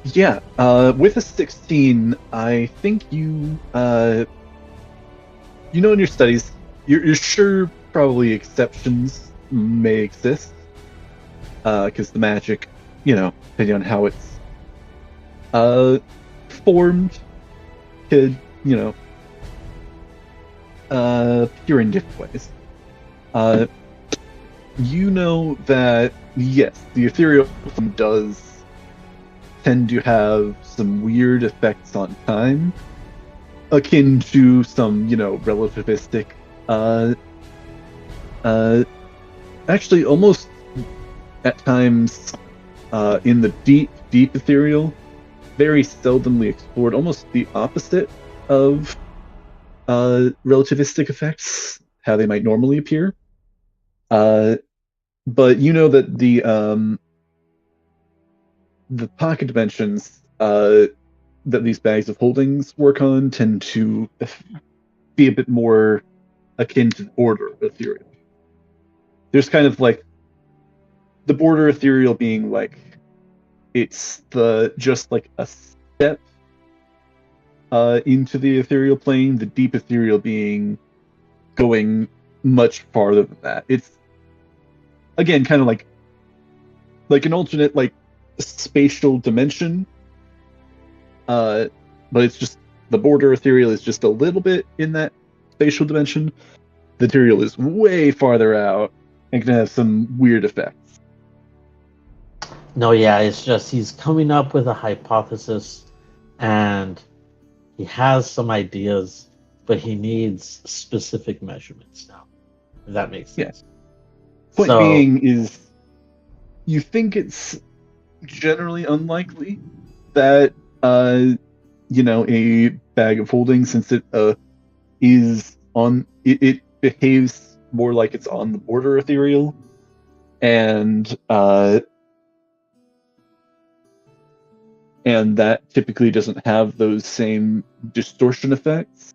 Yeah. With a 16, I think you in your studies, you're sure probably exceptions may exist, because the magic, depending on how it's formed, could appear in different ways. You know that, yes, the ethereal form does tend to have some weird effects on time, akin to some, relativistic, actually almost at times in the deep ethereal, very seldomly explored, almost the opposite of relativistic effects, how they might normally appear. But you know that the pocket dimensions that these bags of holdings work on tend to be a bit more akin to the border ethereal. There's kind of like the border ethereal being like it's just like a step into the ethereal plane, the deep ethereal being going much farther than that. It's again kind of like an alternate spatial dimension, but it's just the border ethereal is just a little bit in that spatial dimension. The ethereal is way farther out and can have some weird effects. No, yeah, it's just he's coming up with a hypothesis, and he has some ideas, but he needs specific measurements now. If that makes sense. Point being is, you think it's generally unlikely that a bag of holding, since it is on it behaves more like it's on the border ethereal, and that typically doesn't have those same distortion effects.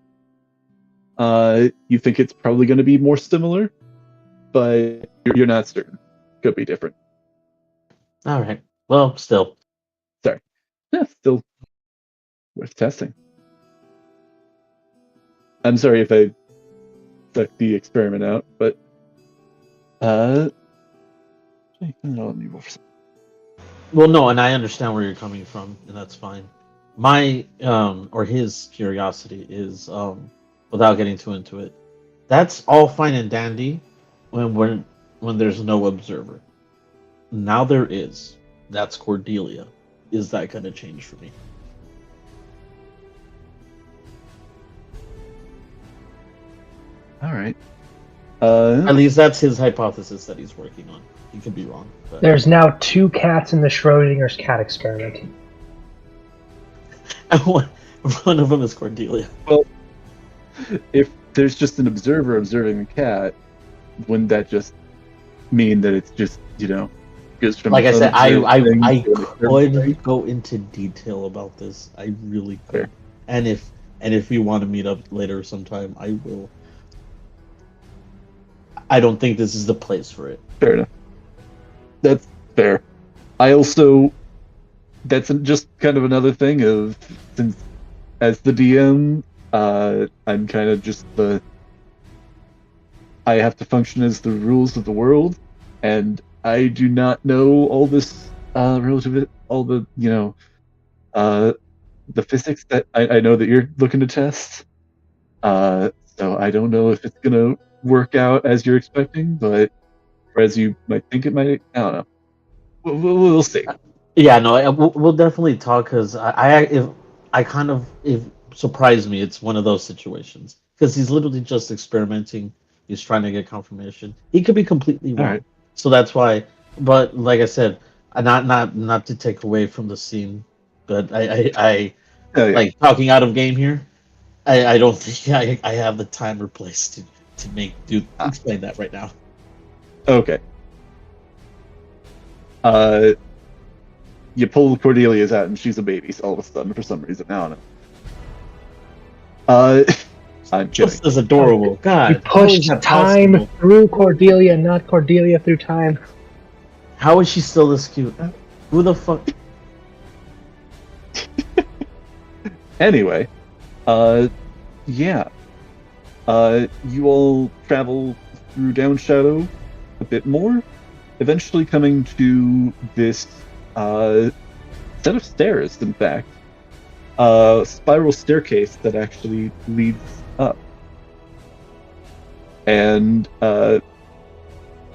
You think it's probably going to be more similar, but you're not certain. Could be different. All right. Well, still. Sorry. Yeah, still worth testing. I'm sorry if I stuck the experiment out, but well, no, and I understand where you're coming from, and that's fine. My or his curiosity is, without getting too into it, that's all fine and dandy when there's no observer. Now there is. That's Cordelia. Is that going to change for me? all right. At least that's his hypothesis that he's working on. He could be wrong. But... There's now 2 cats in the Schrodinger's cat experiment. One of them is Cordelia. Well, if there's just an observer observing the cat, wouldn't that just mean that it's just, goes from Like I said, I thing to a certain thing? could go into detail about this. I really could. Fair. And if we want to meet up later sometime, I will. I don't think this is the place for it. Fair enough. That's fair. I also, that's just kind of another thing of, since as the DM, I'm kind of just I have to function as the rules of the world, and I do not know all this relative, all the the physics that I know that you're looking to test. So I don't know if it's gonna work out as you're expecting, but or as you might think it might. I don't know. We'll see. Yeah, no, we'll definitely talk because if surprised me, it's one of those situations because he's literally just experimenting. He's trying to get confirmation. He could be completely wrong, Alright. so that's why. But like I said, not to take away from the scene, but I Oh, yeah. like talking out of game here. I don't think I have the time or place to explain that right now. Okay. You pull Cordelia's out, and she's a baby all of a sudden for some reason. I don't know. I'm kidding. This is adorable. God, You how is pushed that time possible? through Cordelia, not Cordelia through time. How is she still this cute? Who the fuck? Anyway, yeah. You all travel through Downshadow a bit more, eventually coming to this set of stairs, in fact. Spiral staircase that actually leads up. And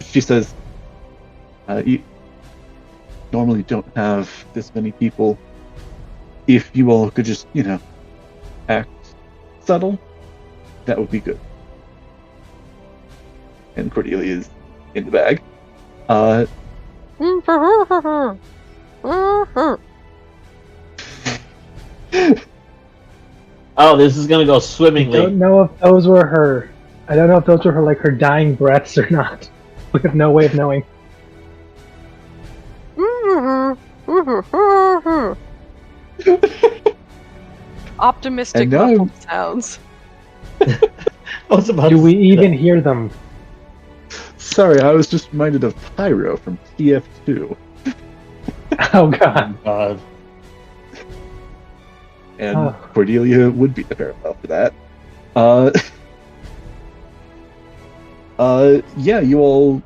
she says, you normally don't have this many people. If you all could just, act subtle, that would be good. And Cordelia is in the bag. Oh, this is gonna go I swimmingly. don't know if those were her. I don't know if those were her, like, her dying breaths or not. We have no way of knowing. Optimistic And now- muffled sounds. I was about Do to we say even that. hear them? Sorry, I was just reminded of Pyro from TF2. Oh god. God. And Oh. Cordelia would be the parallel for that. Yeah, you all.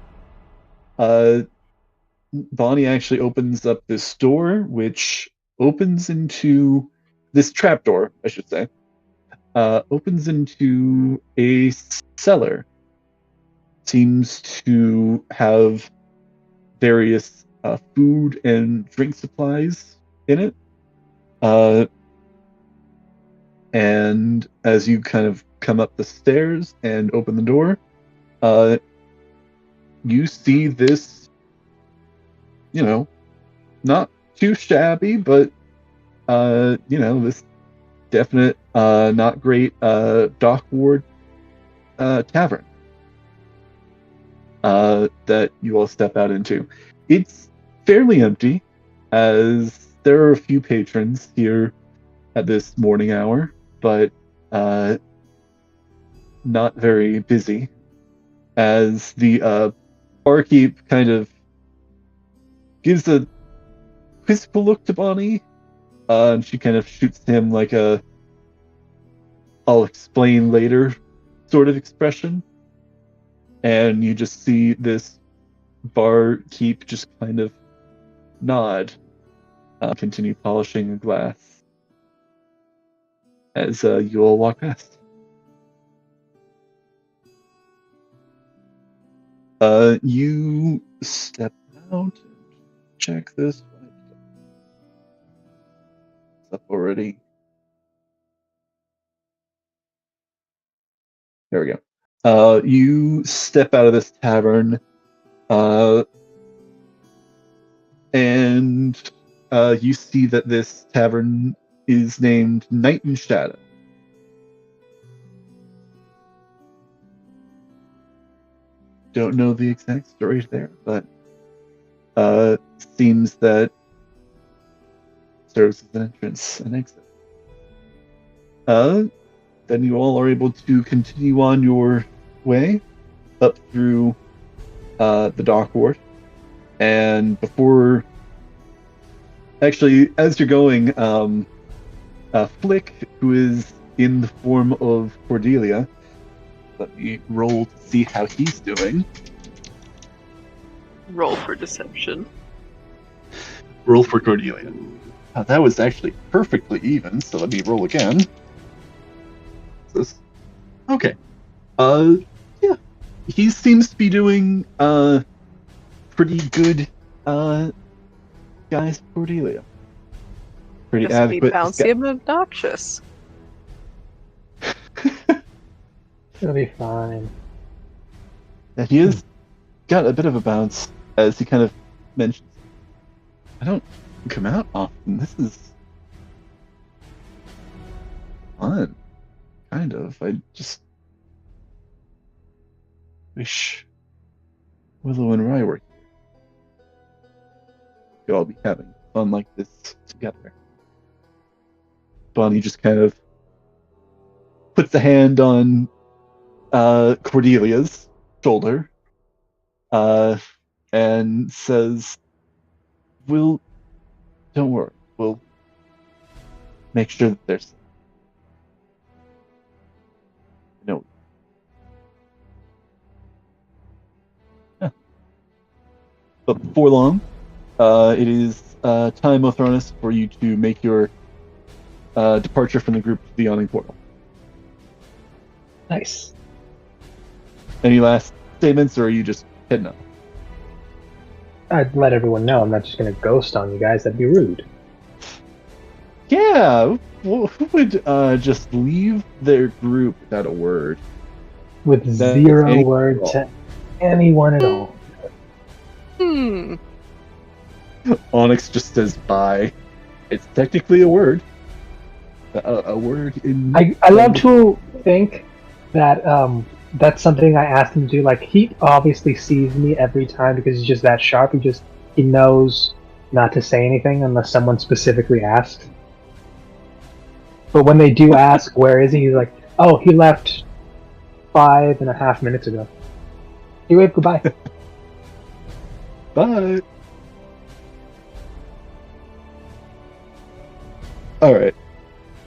Bonnie actually opens up this door, which opens into this trapdoor, I should say. Opens into a cellar. Seems to have various food and drink supplies in it. And as you kind of come up the stairs and open the door, you see this, not too shabby, but, this definite, not great dock ward tavern that you all step out into. It's fairly empty, as there are a few patrons here at this morning hour, but not very busy, as the barkeep kind of gives a quizzical look to Bonnie, and she kind of shoots him like a "I'll explain later" sort of expression, and you just see this barkeep just kind of nod, continue polishing a glass as you all walk past. You step out and check this. It's up already. There we go. You step out of this tavern, and you see that this tavern is named Night and Shadow. don't know the exact story there, but seems that serves as an entrance and exit. Then you all are able to continue on your way up through the dock ward, and before, actually, as you're going, Flick, who is in the form of Cordelia, let me roll to see how he's doing. Roll for deception. Roll for Cordelia. That was actually perfectly even, so let me roll again. Okay. Yeah. He seems to be doing pretty good guys, Cordelia. Pretty Just be adequate. bouncy and obnoxious. It'll be fine. And he has got a bit of a bounce, as he kind of mentions. I don't come out often. This is fun. Kind of. I just wish Willow and Rye were here. We'd all be having fun like this together. Bonnie just kind of puts a hand on Cordelia's shoulder and says, don't worry, we'll make sure that they're safe. No. Yeah. But before long, it is time, Othronus, for you to make your departure from the group to the Yawning Portal. Nice. Any last statements, or are you just heading up? I'd let everyone know I'm not just going to ghost on you guys. That'd be rude. Yeah, who would just leave their group without a word? With That zero ain't word cool. to anyone at all. Onyx just says bye. It's technically a word. A word in... I love to think that that's something I asked him to do. Like, he obviously sees me every time because he's just that sharp. He knows not to say anything unless someone specifically asks. But when they do ask, where is he? He's like, oh, he left 5.5 minutes ago. He waved goodbye. Bye. All right.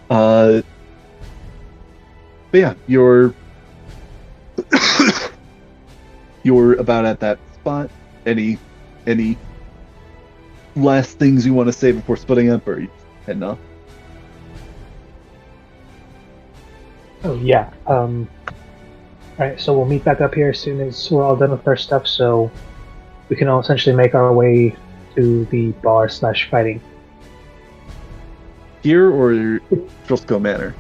But yeah, you're about at that spot. Any last things you want to say before splitting up, or are you heading off? Oh, yeah. Alright, so we'll meet back up here as soon as we're all done with our stuff, so we can all essentially make our way to the bar/fighting. Here or Trosco Manor?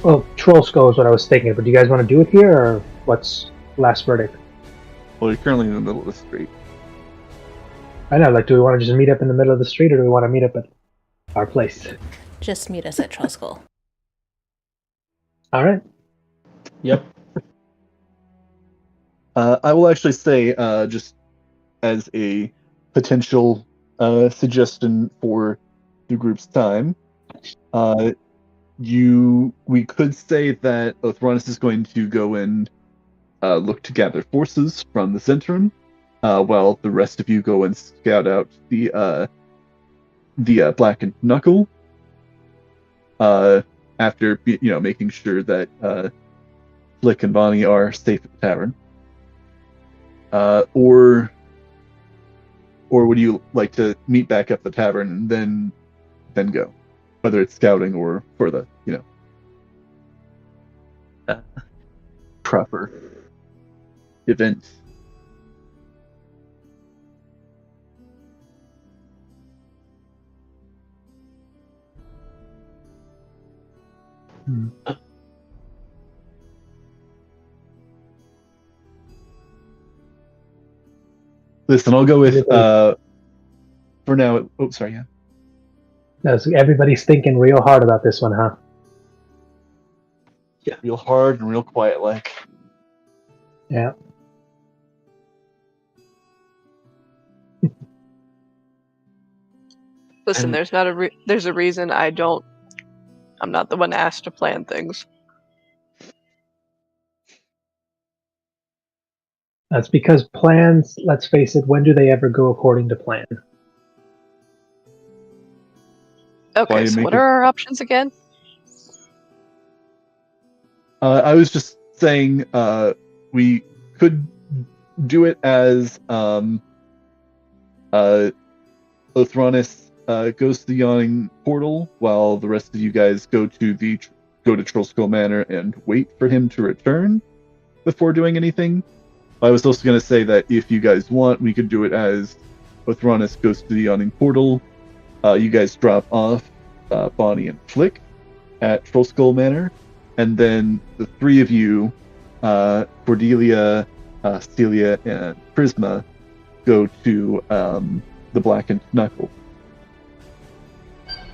Well, Trollskull is what I was thinking, but do you guys want to do it here, or what's last verdict? Well, you're currently in the middle of the street. I know, like, do we want to just meet up in the middle of the street, or do we want to meet up at our place? Just meet us at Trollskull. Alright. Yep. I will actually say, just as a potential suggestion for the group's time, we could say that Othronus is going to go and look to gather forces from the Centrum, while the rest of you go and scout out the Blackened Knuckle. After making sure that Flick and Bonnie are safe at the tavern, or would you like to meet back at the tavern and then go, whether it's scouting or for the proper event? Listen, I'll go with for now. Oh, sorry, yeah. No, so everybody's thinking real hard about this one, huh? Yeah, real hard and real quiet, like. Yeah. Listen, And- there's a reason I'm not the one asked to plan things. That's because plans, let's face it, when do they ever go according to plan? Why Okay, you so make what it- are our options again? I was just saying we could do it as Othronis goes to the Yawning Portal while the rest of you guys go to Trollskull Manor and wait for him to return before doing anything. I was also going to say that if you guys want, we could do it as Othronis goes to the Yawning Portal. You guys drop off Bonnie and Flick at Trollskull Manor, and then the three of you, Cordelia, Celia, and Prisma, go to the Blackened Knuckle.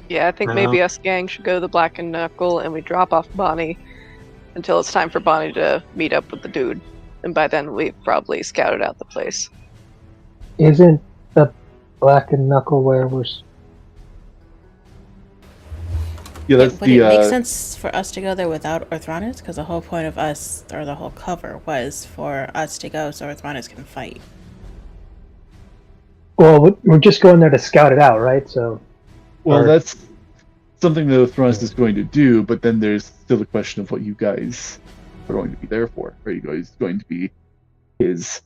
Yeah, I think maybe us gang should go to the Black and Knuckle and we drop off Bonnie until it's time for Bonnie to meet up with the dude. And by then we've probably scouted out the place. Isn't the Black and Knuckle where we're... Yeah, that's Would it make sense for us to go there without Orthronis? Because the whole point of us, or the whole cover, was for us to go so Orthronis can fight. Well, we're just going there to scout it out, right? So... Well, Or- that's something that Othronis is going to do, but then there's still the question of what you guys are going to be there for. Are you guys going to be his,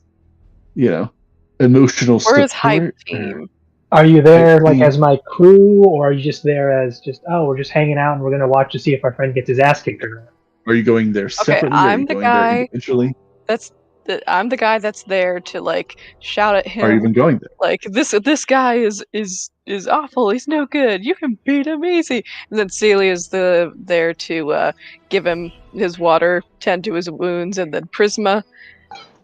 emotional We're his support? hype team. Are you there Hype like team. as my crew, or are you just there as we're just hanging out and we're gonna watch to see if our friend gets his ass kicked or not? Are you going there separately? Are I'm you the going guy- there individually? I'm the guy that's there to like shout at him. Are you even going there? Like this guy is awful. He's no good. You can beat him easy. And then Celia's there to give him his water, tend to his wounds, and then Prisma,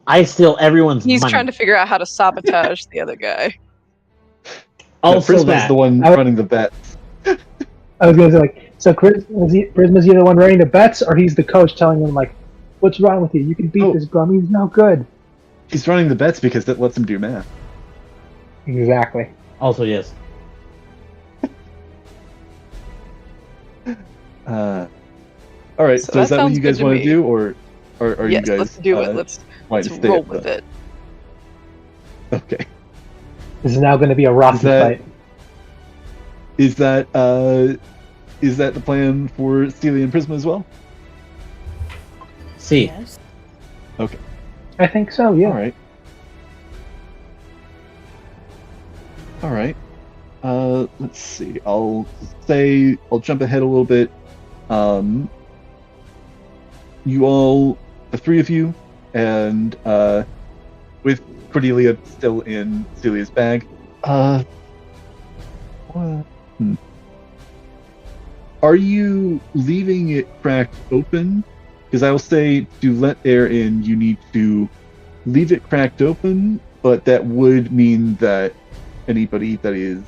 I steal everyone's he's money. trying to figure out how to sabotage the other guy. Also, Prisma's that the one I- running the bets. I was gonna say like, so Prisma's either the one running the bets, or he's the coach telling him like, "What's wrong with you? You can beat Oh. this bum. He's no good." He's running the bets because that lets him do math. Exactly. Also, yes. All right. So So is that that what sounds you guys good to want to me. do, or are Yes, you guys? let's do it. Let's wanting to stay roll at with the- it. Okay. This is now going to be a rocky Is that- fight. Is that the plan for Celia and Prisma as well? See, Yes. I think so. Yeah. All right. All right. Let's see. I'll jump ahead a little bit. You all, the three of you, and with Cordelia still in Celia's bag. Are you leaving it cracked open? Because I will say to let air in, you need to leave it cracked open, but that would mean that anybody that is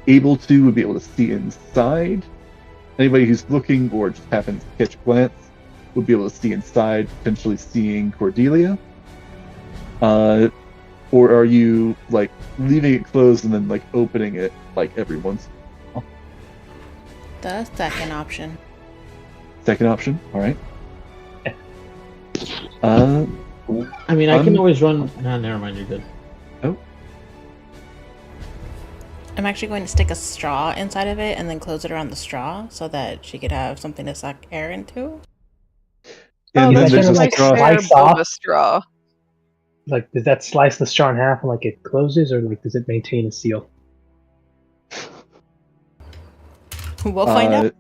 able to would be able to see inside. Anybody who's looking or just happens to catch a glance would be able to see inside, potentially seeing Cordelia. Or are you like leaving it closed and then like opening it like every once? The second option. Second option. All right. I mean, I can always run. Nah, never mind. You're good. I'm actually going to stick a straw inside of it and then close it around the straw so that she could have something to suck air into. And Oh, then that's there's just a my like straw. spare slice off. boba straw. Like, does that slice the straw in half and like it closes, or like does it maintain a seal? We'll find out.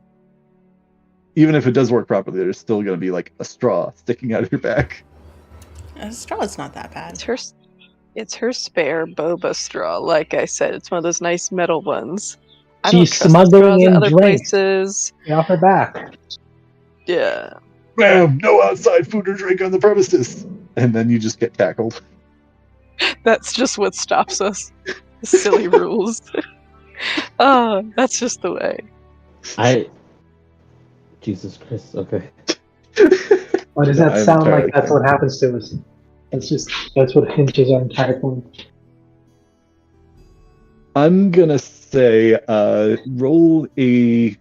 Even if it does work properly, there's still going to be like a straw sticking out of your back. A straw is not that bad. It's her spare boba straw. Like I said, it's one of those nice metal ones. I She's don't trust the smuggling straws at in other drinks. places. Get off her back. Yeah. Bam! No outside food or drink on the premises. And then you just get tackled. That's just what stops us. Silly rules. That's just the way. Jesus Christ. Okay. Why does Yeah, that I'm sound entirely like that's fine. what happens to us? That's what hinges our entire plan. I'm gonna say roll a.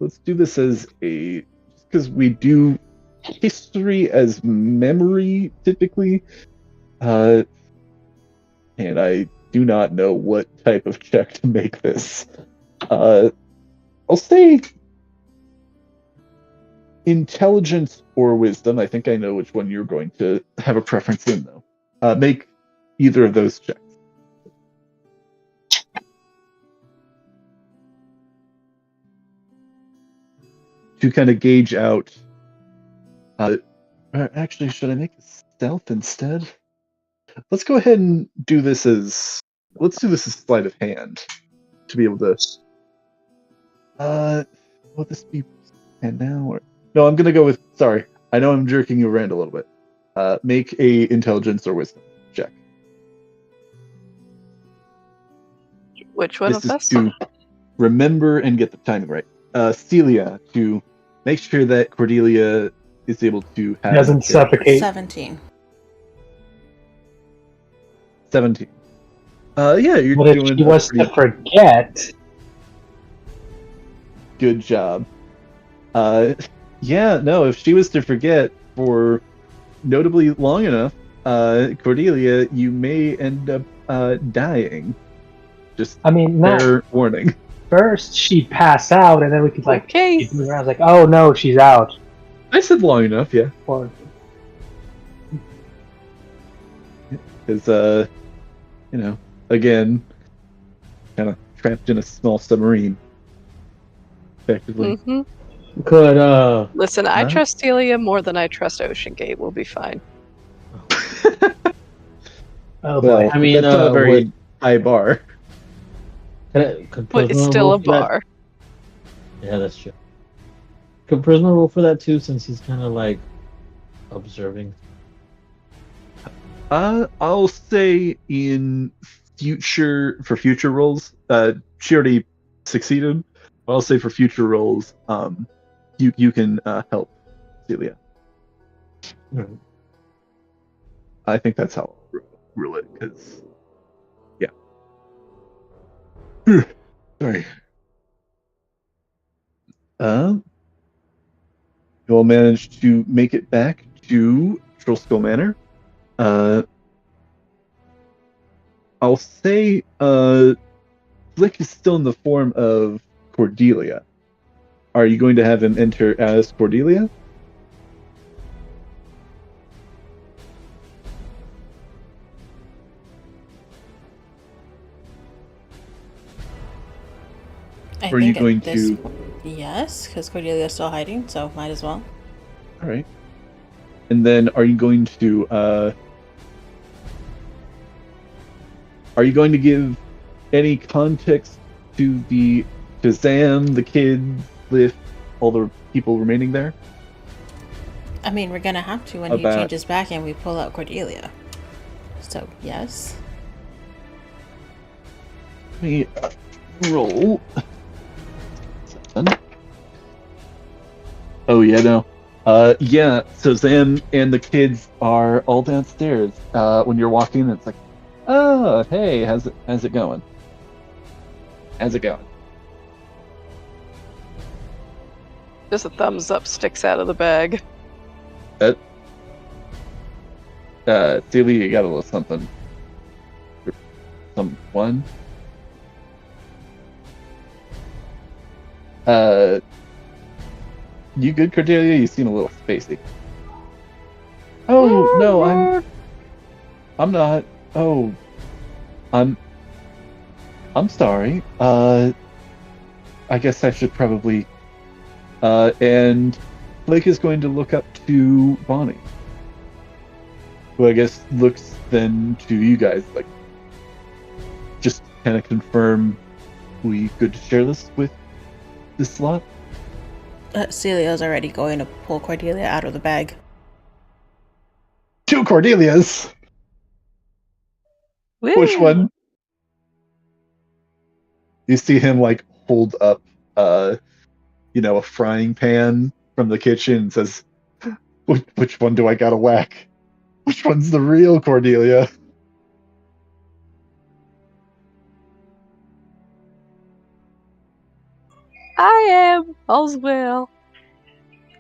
Let's do this as a, because we do history as memory typically, and I do not know what type of check to make this. I'll say intelligence or wisdom. I think I know which one you're going to have a preference in, though. Make either of those checks. To kind of gauge out. Actually, should I make it stealth instead? Let's go ahead and do this as. Let's do this as sleight of hand to be able to. Will this be and now or no? I'm gonna go with. Sorry, I know I'm jerking you around a little bit. Make a intelligence or wisdom check. Which one This of is us? to remember and get the timing right. Celia, to make sure that Cordelia is able to have. Doesn't suffocate. 17. 17. Yeah, you're But if doing she a was pretty to forget, good job. Yeah, no, if she was to forget for notably long enough, Cordelia, you may end up dying. Just I mean, not fair warning. first she'd pass out, and then we could like Okay. keep moving around. Like, oh no, she's out. I said long enough, yeah. Or Because, again, kind of trapped in a small submarine. Effectively. Hmm. Could Listen, I Huh? trust Celia more than I trust Ocean Gate. We'll be fine. oh boy, Well, I mean, that's not a very would- high bar. could But it's Prisma still roll a for that? bar. Yeah, that's true. Could Prisma roll for that too, since he's kind of like observing? I'll say for future roles, she already succeeded. But I'll say for future roles, you can help Celia. Mhm. I think that's how I'll rule it, because yeah. Sorry. You'll manage to make it back to Trollskull Manor. I'll say Flick is still in the form of Cordelia. Are you going to have him enter as Cordelia? I Or are you think going at this to- Yes, because Cordelia's still hiding, so might as well. All right. And then are you going to give any context to Sam, the kids, Lift, all the people remaining there? I mean, we're gonna have to when he About- changes back and we pull out Cordelia. So, yes. Let me roll. 7. Oh yeah, no. Yeah. So Sam and the kids are all downstairs. When you're walking, it's like, oh, hey, how's it going? How's it going? Just a thumbs up sticks out of the bag. Celia, you got a little something. Someone. You good, Cordelia? You seem a little spacey. Oh no, I'm not. Oh, I'm sorry. I guess I should probably. And Blake is going to look up to Bonnie, who I guess looks then to you guys, like, just kind of confirm we good to share this with this slot. Celia's already going to pull Cordelia out of the bag. 2 Cordelias. Which Woo! one? You see him like hold up, a frying pan from the kitchen and says, Which one do I gotta whack? Which one's the real Cordelia? I am. All's well.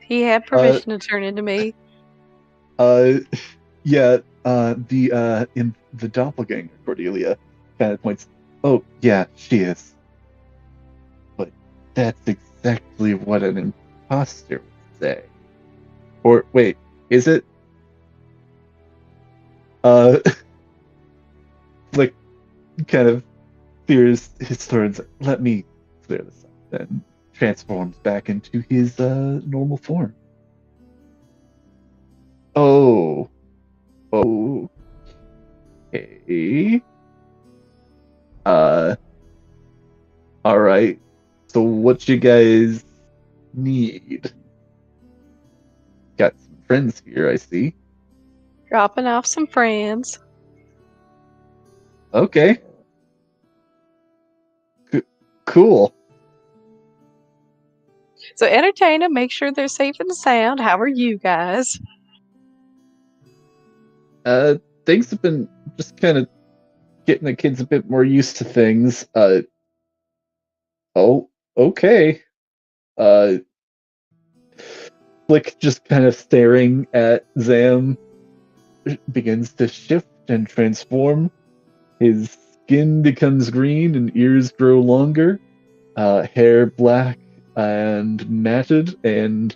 He had permission to turn into me. Yeah. The doppelganger Cordelia kind of points. Oh, yeah, she is. But that's exactly what an imposter would say. Or wait, is it? Like, kind of fears his thorns. Let me clear this up. Then transforms back into his normal form. Oh, okay. All right. So what you guys need? Got some friends here, I see. Dropping off some friends. Okay. Cool. So entertain them, make sure they're safe and sound. How are you guys? Things have been just kind of getting the kids a bit more used to things. Oh, okay. Flick just kind of staring at Zam begins to shift and transform. His skin becomes green and ears grow longer. Hair black and matted, and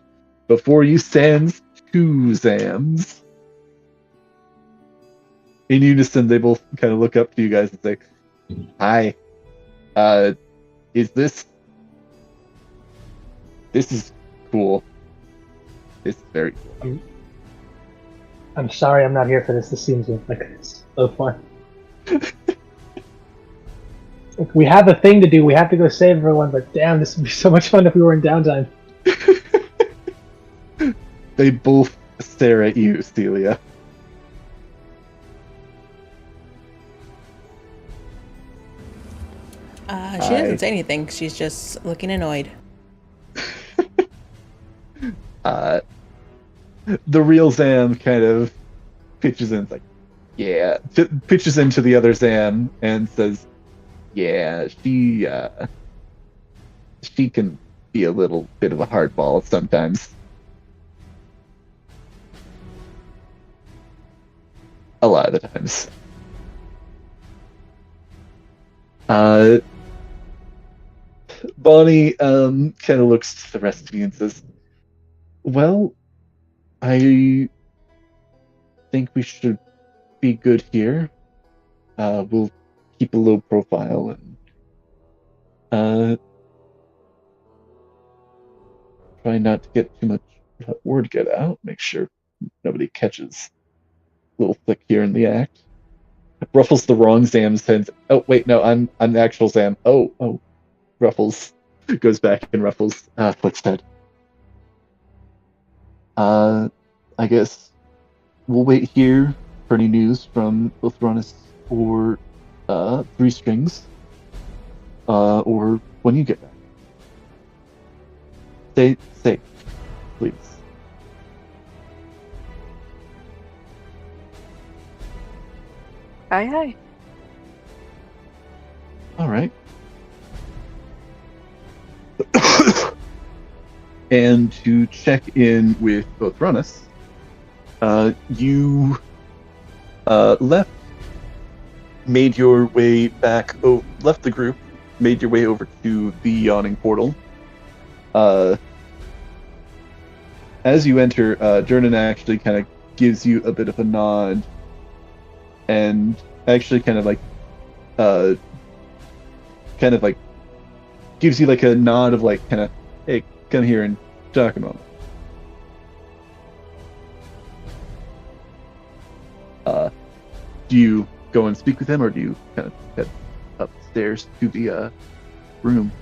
before you stands 2 Zams. In unison, they both kind of look up to you guys and say, "Hi. Is this is cool. This is very cool." I'm sorry I'm not here for this. This seems like it's so fun. We have a thing to do. We have to go save everyone, but damn, this would be so much fun if we were in downtime. They both stare at you, Celia. She doesn't say anything. She's just looking annoyed. The real Zam kind of pitches in, like, yeah, pitches into the other Zam and says, yeah, she can be a little bit of a hardball sometimes. A lot of the times. Bonnie kind of looks to the rest of you and says, well, I think we should be good here. We'll keep a low profile and try not to get too much word get out. Make sure nobody catches a little Flick here in the act. Ruffles the wrong Zam's head. Oh wait, no, I'm the actual Zam. Oh, Ruffles goes back and ruffles Flick's head. I guess we'll wait here for any news from both Ronis or 3 Strings, or when you get back. Stay safe, please. Hi. All right. And to check in with both Ronis, you made your way back, left the group, made your way over to the Yawning Portal. As you enter, Jernan actually kind of gives you a bit of a nod, and actually kind of gives you like a nod of like kind of, hey, come here and talk a moment. Do you go and speak with him, or do you kind of head upstairs to the room?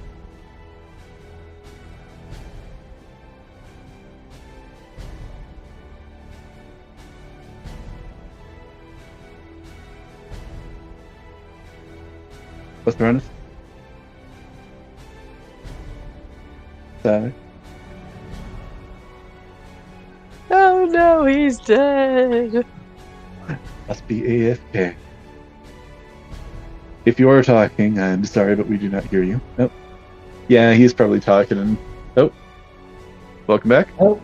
What's the honest? Oh, Oh no, he's dead. Must be AFK. If you are talking, I'm sorry, but we do not hear you. Nope. Yeah, he's probably talking and... Oh. Welcome back. Oh,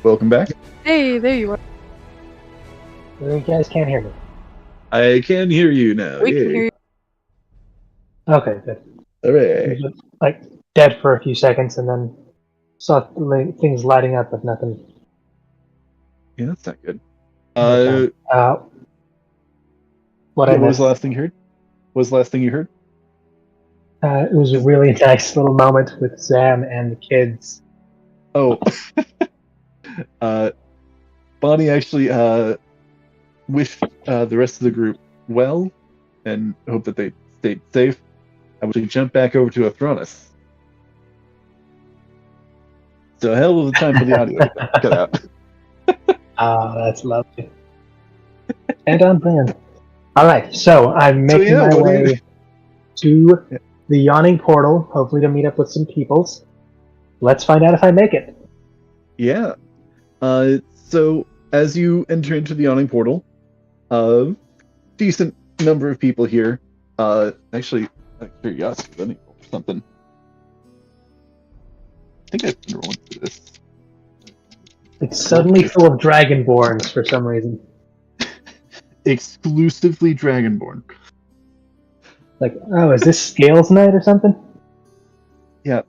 Welcome back. Hey, there you are. you guys can't hear me. I can hear you now. We can hear you. Okay, good. Hooray. Like dead for a few seconds, and then saw things lighting up, but nothing. Yeah, that's not good. What What was the last thing you heard? What was the last thing you heard? It was a really nice little moment with Sam and the kids. Oh. Bonnie actually wished the rest of the group well and hope that they stayed safe. I would jump back over to Athronis. So hell of a time for the audio to cut out. That's lovely. And on brand. Alright, so I'm making my way to the yawning portal, hopefully to meet up with some peoples. Let's find out if I make it. Yeah. So as you enter into the yawning portal, a decent number of people here. Actually, out of curiosity, let me roll something. I think I can roll into this. It's suddenly full of dragonborns for some reason. Exclusively Dragonborn. Like, oh, is this Scales Night or something? Yeah,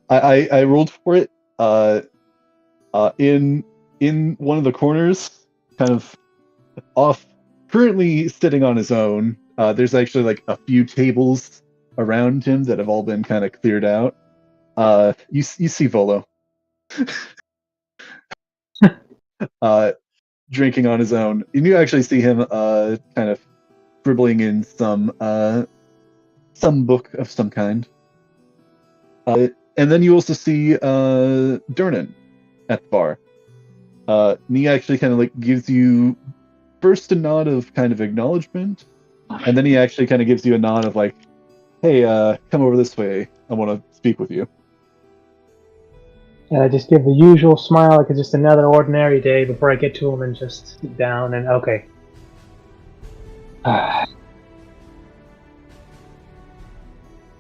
I rolled for it. In one of the corners, kind of off, currently sitting on his own. There's actually like a few tables around him that have all been kind of cleared out. You see Volo. Drinking on his own. And you actually see him kind of scribbling in some book of some kind. And then you also see Durnan at the bar. And he actually kind of like gives you first a nod of kind of acknowledgement, and then he actually kind of gives you a nod of like, hey, come over this way. I want to speak with you. And I just give the usual smile like it's just another ordinary day before I get to him and just sit down and okay.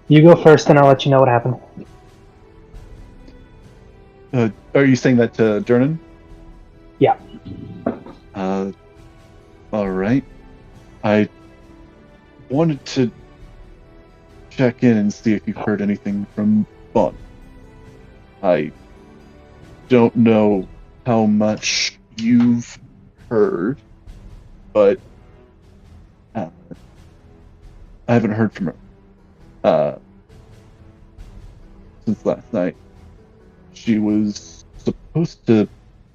You go first and I'll let you know what happened. Are you saying that to Durnan? Yeah. Alright. I wanted to check in and see if you've heard anything from Bon. I don't know how much you've heard, but I haven't heard from her since last night. She was supposed to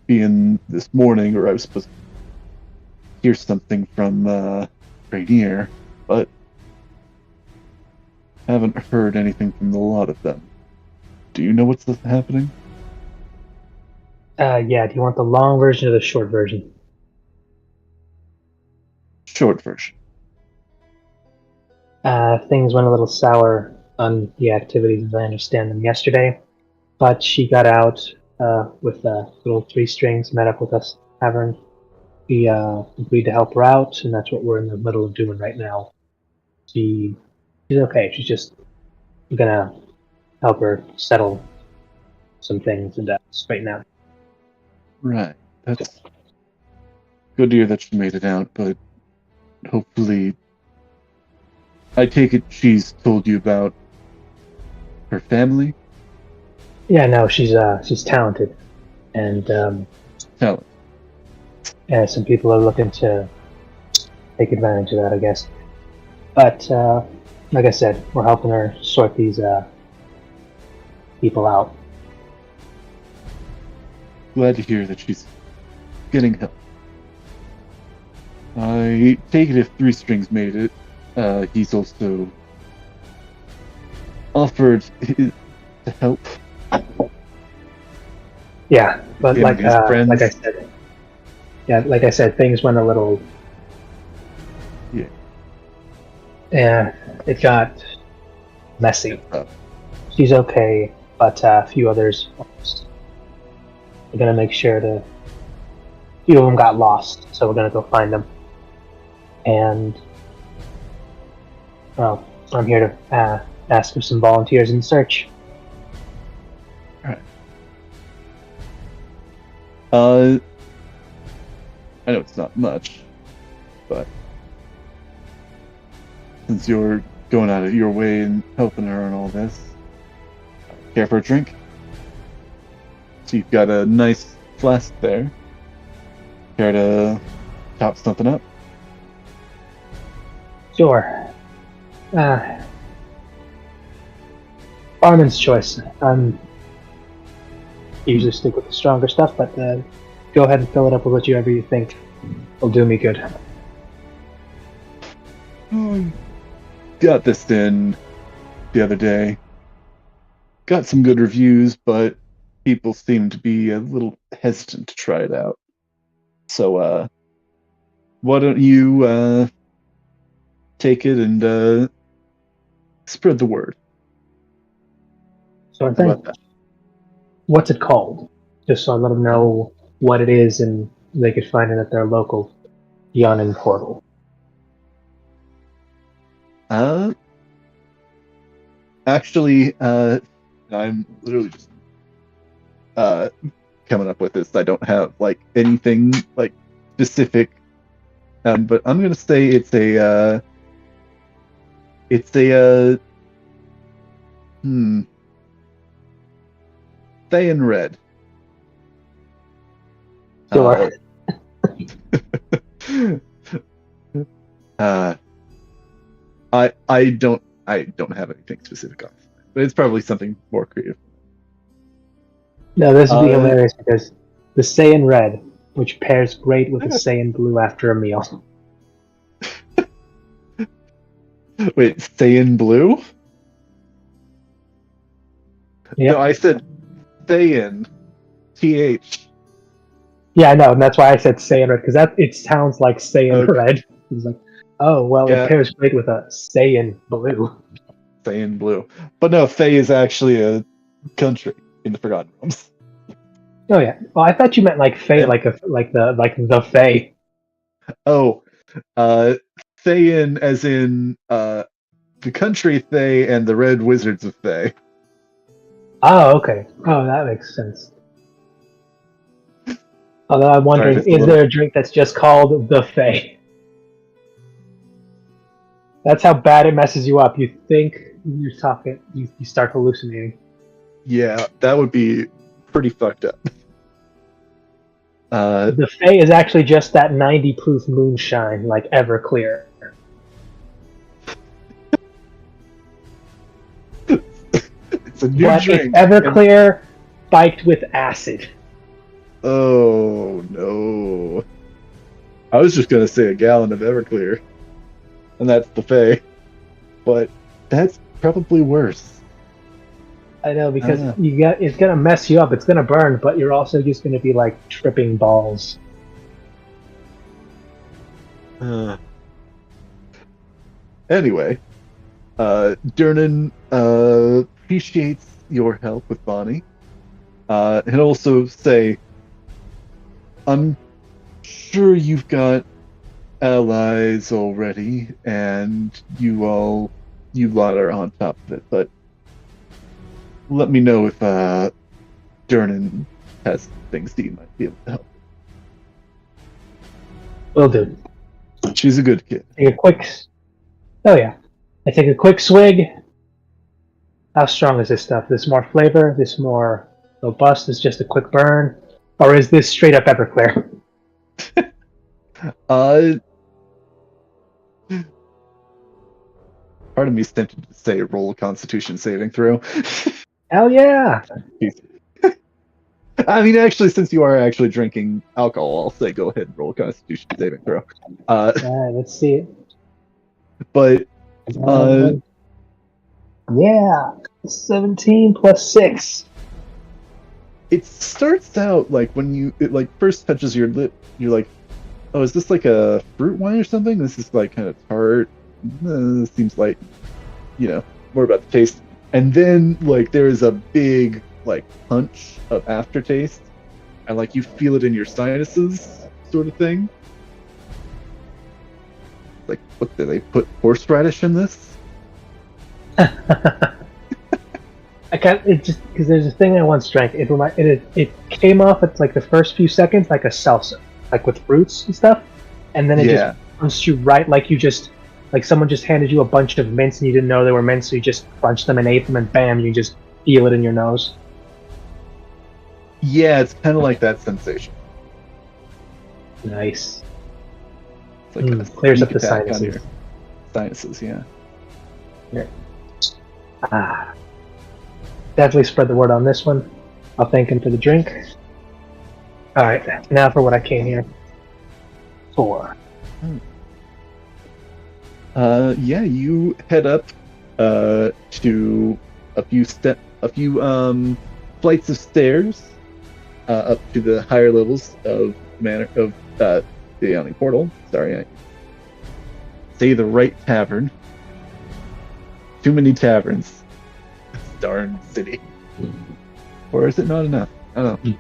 be in this morning, or I was supposed to hear something from Rainier, but haven't heard anything from the lot of them. Do you know what's happening? Yeah, do you want the long version or the short version? Short version. Things went a little sour on the activities as I understand them yesterday, but she got out with little 3 strings, met up with us, tavern. We agreed to help her out, and that's what we're in the middle of doing right now. She's okay. She's just gonna help her settle some things and straighten out. Right. That's good to hear that she made it out, but hopefully... I take it she's told you about her family? Yeah, no, she's talented, and Talent. yeah, some people are looking to take advantage of that, I guess. But like I said, we're helping her sort these people out. Glad to hear that she's getting help. I take it if 3 strings made it, he's also offered to help. Yeah, but Him and his friends. like I said, things went a little. Yeah. Yeah, it got messy. Oh. She's okay, but a few others. We're gonna make sure to few of them got lost, so we're gonna go find them. And well, I'm here to ask for some volunteers in the search. I know it's not much, but since you're going out of your way and helping her and all this, care for a drink? So you've got a nice flask there. Care to top something up? Sure. Barman's choice. Usually stick with the stronger stuff, but go ahead and fill it up with whatever you think will do me good. Got this in the other day. Got some good reviews, but people seem to be a little hesitant to try it out. So, why don't you take it and spread the word? So I think, what's it called? Just so I let them know what it is and they could find it at their local Yawning Portal. Actually, I'm literally just coming up with this. I don't have like anything like specific, but I'm gonna say it's a Thayan Red. Sure. I don't have anything specific on it, but it's probably something more creative. No, this would be hilarious because the Saiyan Red, which pairs great with the Saiyan Blue after a meal. Wait, Saiyan Blue? Yep. No, I said Thayan. TH. Yeah, I know, and that's why I said Saiyan Red, because it sounds like Saiyan Red. It's like, oh, well, Yeah. It pairs great with a Saiyan Blue. Thayan Blue. But no, Thay is actually a country in the Forgotten Realms. Oh yeah. Well, I thought you meant like Fae, like the Fae. Oh, Thayan as in the country Thay and the Red Wizards of Thay. Oh, okay. Oh, that makes sense. Although I'm wondering, is there a drink that's just called the Fae? That's how bad it messes you up. You think you're talking, you start hallucinating. Yeah, that would be pretty fucked up. The Fae is actually just that 90 proof moonshine, like Everclear. It's a new drink. It's Everclear spiked with acid. Oh no! I was just gonna say a gallon of Everclear, and that's the Fae, but that's probably worse. I know, because it's gonna mess you up. It's gonna burn, but you're also just gonna be like tripping balls. Anyway, Durnan appreciates your help with Bonnie, and also say, I'm sure you've got allies already, and you lot are on top of it, but let me know if Durnan has things that you might be able to help. Will do. She's a good kid. Oh yeah. I take a quick swig. How strong is this stuff? This more flavor? This more robust? This just a quick burn? Or is this straight up Everclear? Part of me is tempted to say roll a Constitution saving throw. Hell yeah! I mean, actually, since you are actually drinking alcohol, I'll say go ahead and roll a Constitution saving throw. Alright, let's see it. But, yeah! 17 plus 6. It starts out like when it like first touches your lip, you're like, oh, is this like a fruit wine or something? This is like kind of tart. This seems like, more about the taste. And then like there is a big like punch of aftertaste, and like you feel it in your sinuses, sort of thing. Like, what did they put horseradish in this? I can't. It just because there's a thing I once drank. It came off at like the first few seconds like a salsa, like with fruits and stuff, and then it just punched you right like you just like someone just handed you a bunch of mints and you didn't know they were mints, so you just crunched them and ate them, and bam, you just feel it in your nose. Yeah, it's kind of like that sensation. Nice. It's like clears up the attack on sinuses. your sinuses, yeah. Definitely spread the word on this one. I'll thank him for the drink. Alright, now for what I came here for. Yeah, you head up to a few flights of stairs up to the higher levels of the Yawning Portal. Sorry, I say the right tavern. Too many taverns. This darn city. Or is it not enough? I don't know.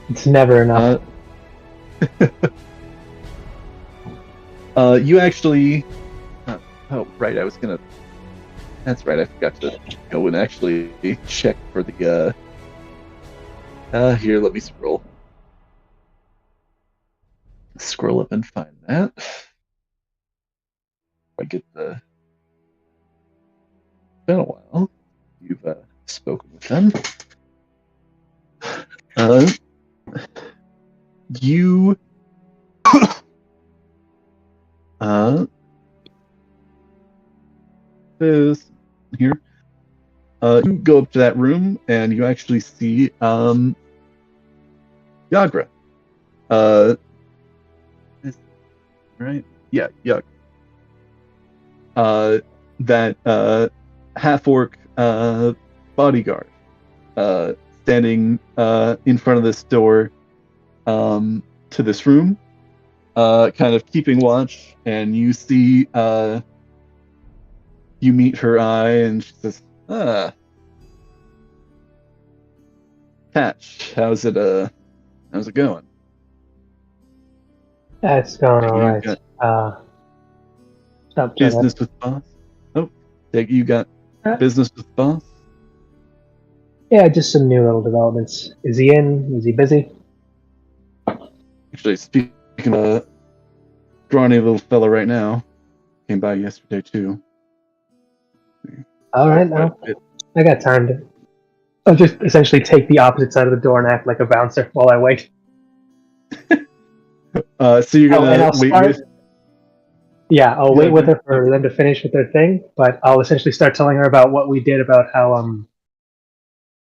It's never enough. You actually... oh, right, I was gonna... That's right, I forgot to go and actually check for the... here, let me scroll. Scroll up and find that. I get the... It's been a while. You've spoken with them. You... this here. You go up to that room and you actually see Yagra. Right? Yeah, Yagra. That half-orc bodyguard standing in front of this door to this room, kind of keeping watch, and you see you meet her eye, and she says, Patch, how's it going? It's going alright. Business with boss? Oh, you got business with boss? Yeah, just some new little developments. Is he in? Is he busy? Actually, speaking of scrawny little fella right now, came by yesterday too. Alright, now. I got time to... I'll just essentially take the opposite side of the door and act like a bouncer while I wait. So you're gonna wait with... Yeah, I'll wait with her for them to finish with their thing, but I'll essentially start telling her about what we did about how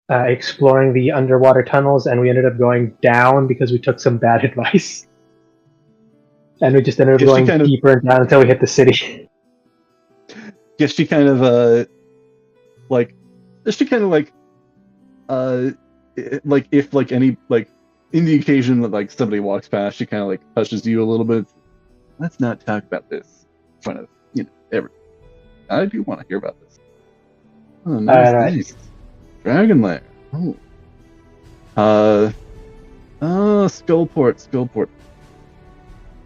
exploring the underwater tunnels, and we ended up going down because we took some bad advice. And we just ended up going deeper and down until we hit the city. Guess she kind of like if like any like in the occasion that like somebody walks past, she kind of like pushes you a little bit. Let's not talk about this in front of everyone. I do want to hear about this. Oh, nice. Dragon Lair. Oh. Skullport.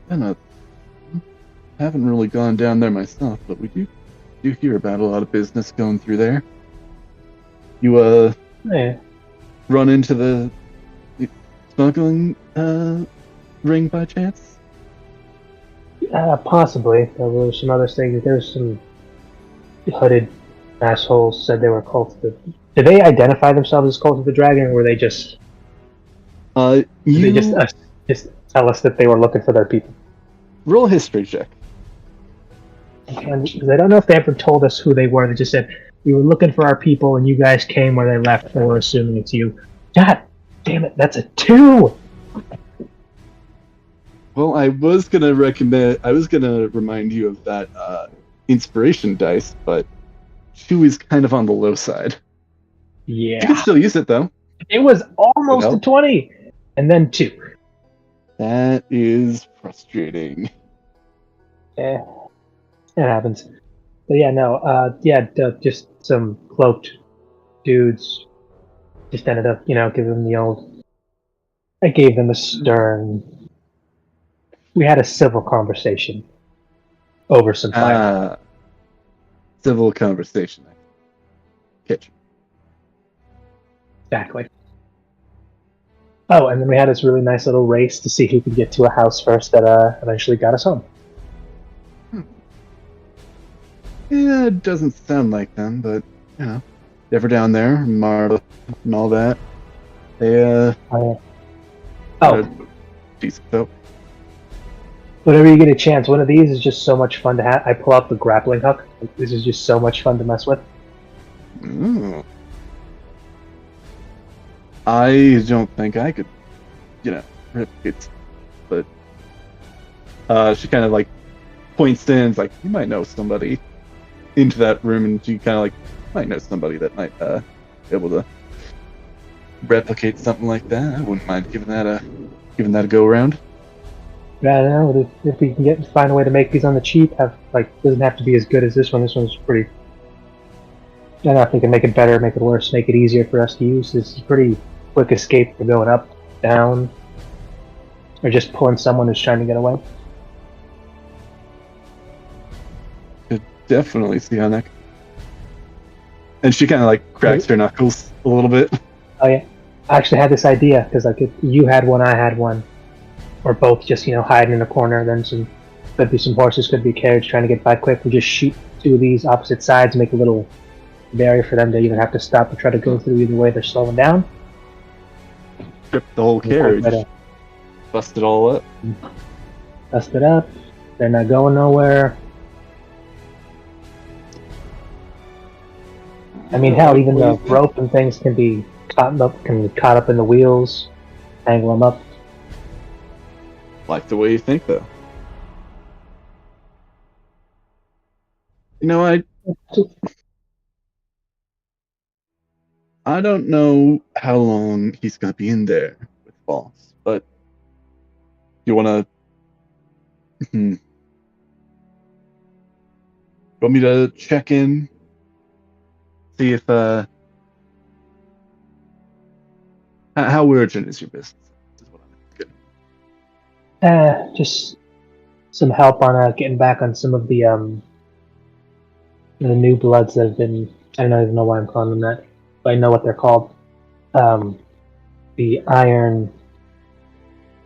I haven't really gone down there myself, but we do hear about a lot of business going through there. You run into the smuggling ring by chance? Possibly. There were some other things. There's some hooded assholes said they were cult of the... Did they identify themselves as cult of the dragon, or were they just... They just tell us that they were looking for their people? Roll a history check. And I don't know if they ever told us who they were. They just said, we were looking for our people and you guys came where they left, and we're assuming it's you. God damn it, that's a 2! Well, I was gonna remind you of that inspiration dice, but 2 is kind of on the low side. Yeah. You can still use it though. It was almost a 20! And then 2. That is frustrating. It happens. But yeah, no, just some cloaked dudes just ended up, giving them the old... I gave them a stern We had a civil conversation over some fire. Civil conversation. Kitchen. Exactly. Oh, and then we had this really nice little race to see who could get to a house first that eventually got us home. Yeah, it doesn't sound like them, but you know, they were down there, Marva and all that. They decent though. Whenever you get a chance, one of these is just so much fun to have. I pull out the grappling hook. This is just so much fun to mess with. Ooh. I don't think I could, rip it, but she kind of like points in, it's like, you might know somebody into that room, and she kind of like might know somebody that might be able to replicate something like that. I wouldn't mind giving that a go around. Yeah, I don't know if we can find a way to make these on the cheap. Doesn't have to be as good as this one. This one's pretty. I don't know if we can make it better, make it worse, make it easier for us to use. This is pretty quick escape for going up, down, or just pulling someone who's trying to get away. Could definitely see on that. And she kind of like cracks her knuckles a little bit. Oh yeah, I actually had this idea because you had one, I had one. Or both just, hiding in a corner, then could be some horses, could be a carriage trying to get by quick. We just shoot two of these opposite sides, make a little barrier for them to even have to stop and try to go through either way they're slowing down. Strip the whole carriage. Bust it all up. Bust it up. They're not going nowhere. I mean, hell, even the rope and things can be caught up in the wheels, angle them up. Like the way you think, though. I don't know how long he's gonna be in there with Boss, but you wanna want me to check in, see if how urgent is your business? Is what I'm asking. Just some help on getting back on some of the new bloods that have been. I don't even know why I'm calling them that, but I know what they're called. The Iron.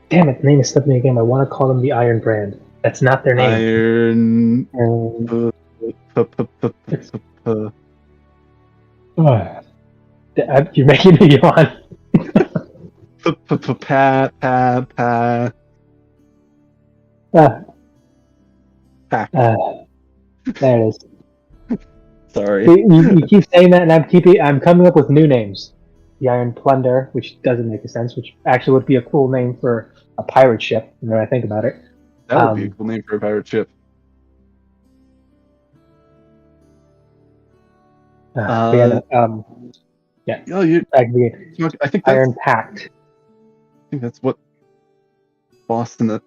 Damn it, the name is slipping me again. I want to call them the Iron Brand. That's not their name. You're making me yawn. There it is. Sorry. You keep saying that, and I'm coming up with new names. The Iron Plunder, which doesn't make a sense, which actually would be a cool name for a pirate ship, when I think about it. That would be a cool name for a pirate ship. Yeah. Oh, I think Iron Pact. I think that's what Boston, the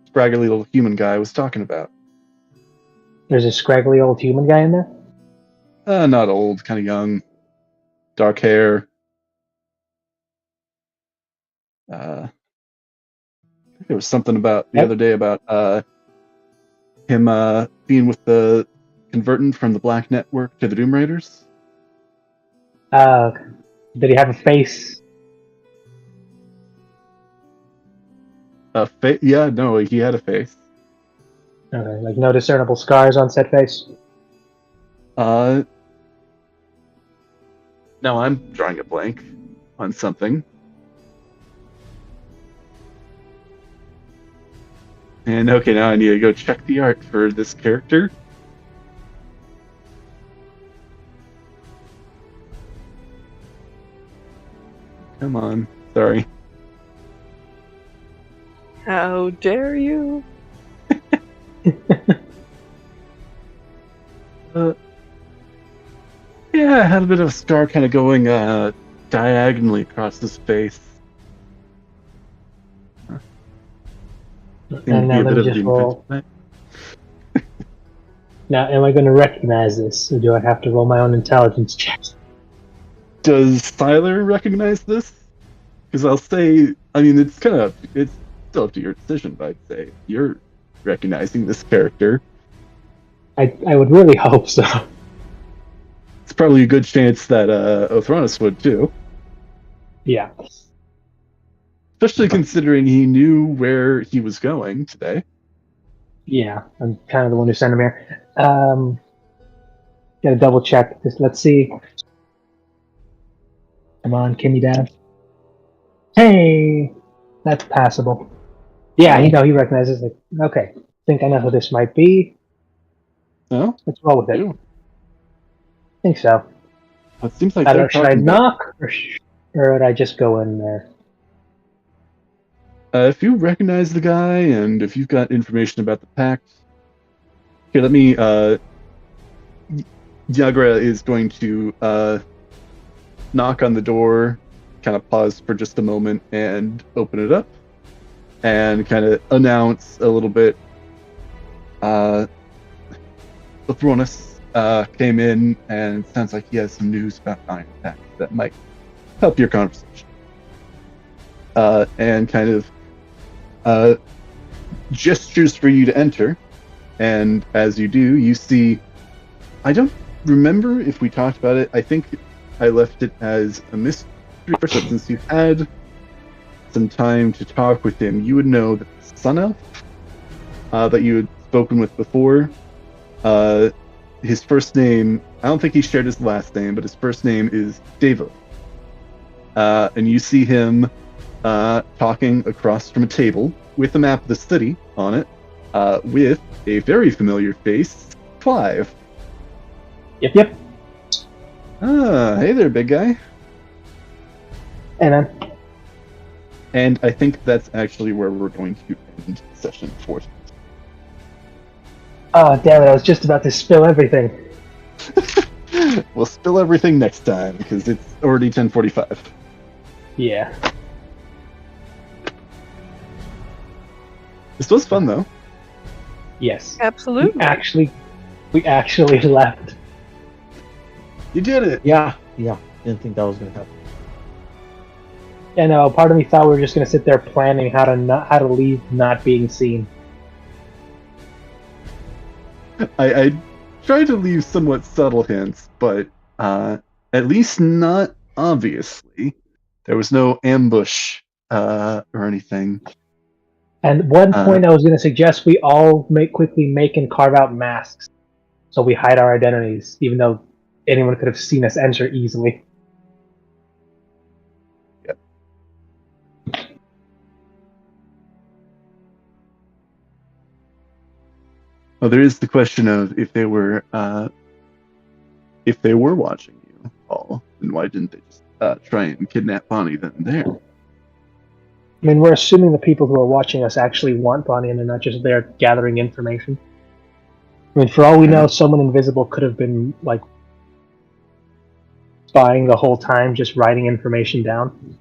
scraggly little human guy was talking about. There's a scraggly old human guy in there? Not old, kind of young, dark hair. I think there was something about the other day about him being with the converting from the Black Network to the Doom Raiders. Did he have a face? Yeah, no, he had a face. Okay, like no discernible scars on said face? No, I'm drawing a blank on something. And okay, now I need to go check the art for this character. Come on, sorry. How dare you? Yeah, I had a bit of a scar kind of going diagonally across his face. And now let me just roll. Now, am I going to recognize this, or do I have to roll my own intelligence check? Does Tyler recognize this? Because I'll say, I mean, it's still up to your decision, but I'd say you're recognizing this character. I would really hope so. It's probably a good chance that Othronus would too. Yeah. Especially considering he knew where he was going today. Yeah, I'm kind of the one who sent him here. Gotta double check this. Let's see. Come on, Kimmy Dad. Hey! That's passable. Yeah, he recognizes it. Okay. Think I know who this might be. No? Let's roll with it. You. Think so. Well, it seems like Should I knock, or would I just go in there? If you recognize the guy, and if you've got information about the pact, here, let me. Yagra is going to knock on the door, kind of pause for just a moment, and open it up, and kind of announce a little bit. Othronus came in, and it sounds like he has some news about Iron Pact that might help your conversation. And kind of gestures for you to enter, and as you do, you see. I don't remember if we talked about it. I think I left it as a mystery. So since you had some time to talk with him, you would know that the Sun Elf that you had spoken with before, his first name, I don't think he shared his last name, but his first name is Devo. And you see him talking across from a table with a map of the city on it, with a very familiar face, Clive. Yep. Ah, hey there, big guy. Hey, man. And I think that's actually where we're going to end session 4. Oh, damn it, I was just about to spill everything. We'll spill everything next time, because it's already 10:45. Yeah. This was fun, though. Yes. Absolutely. We actually left. You did it! Yeah. Didn't think that was gonna happen. Yeah, no, part of me thought we were just gonna sit there planning how to leave not being seen. I tried to leave somewhat subtle hints, but at least not obviously. There was no ambush or anything. And one point I was going to suggest we all quickly make and carve out masks, so we hide our identities, even though anyone could have seen us enter easily. Yep. Well, there is the question of if they were watching you, Paul, then why didn't they just try and kidnap Bonnie then and there? I mean, we're assuming the people who are watching us actually want Bonnie and they're not just there gathering information. I mean, for all we know, someone invisible could have been, like, spying the whole time, just writing information down.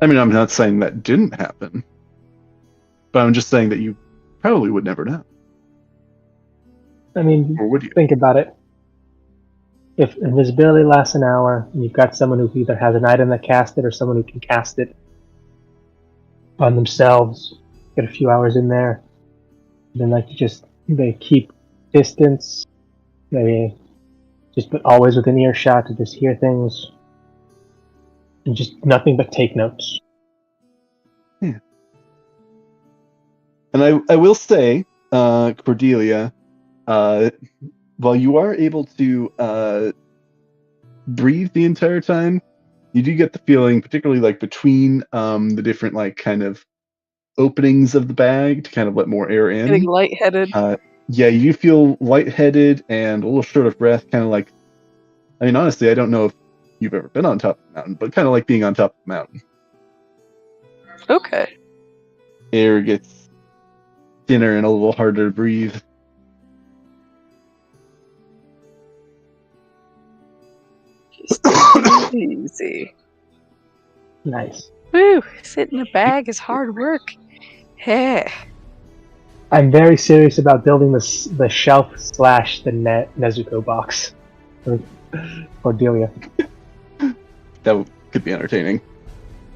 I mean, I'm not saying that didn't happen, but I'm just saying that you probably would never know. I mean, Or would you? think about it. If invisibility lasts an hour, and you've got someone who either has an item that casts it or someone who can cast it on themselves, get a few hours in there, then they keep distance, they just but always within earshot to just hear things, and just nothing but take notes. Yeah. And I will say, Cordelia, while you are able to breathe the entire time, you do get the feeling, particularly like between the different like kind of openings of the bag to kind of let more air in. Getting lightheaded. Yeah, you feel lightheaded and a little short of breath, kind of like. I mean, honestly, I don't know if you've ever been on top of the mountain, but kind of like being on top of the mountain. Okay. Air gets thinner and a little harder to breathe. Just easy. Nice. Woo! Sitting in a bag is hard work. Hey. I'm very serious about building the shelf / the Nezuko box for Cordelia. That could be entertaining.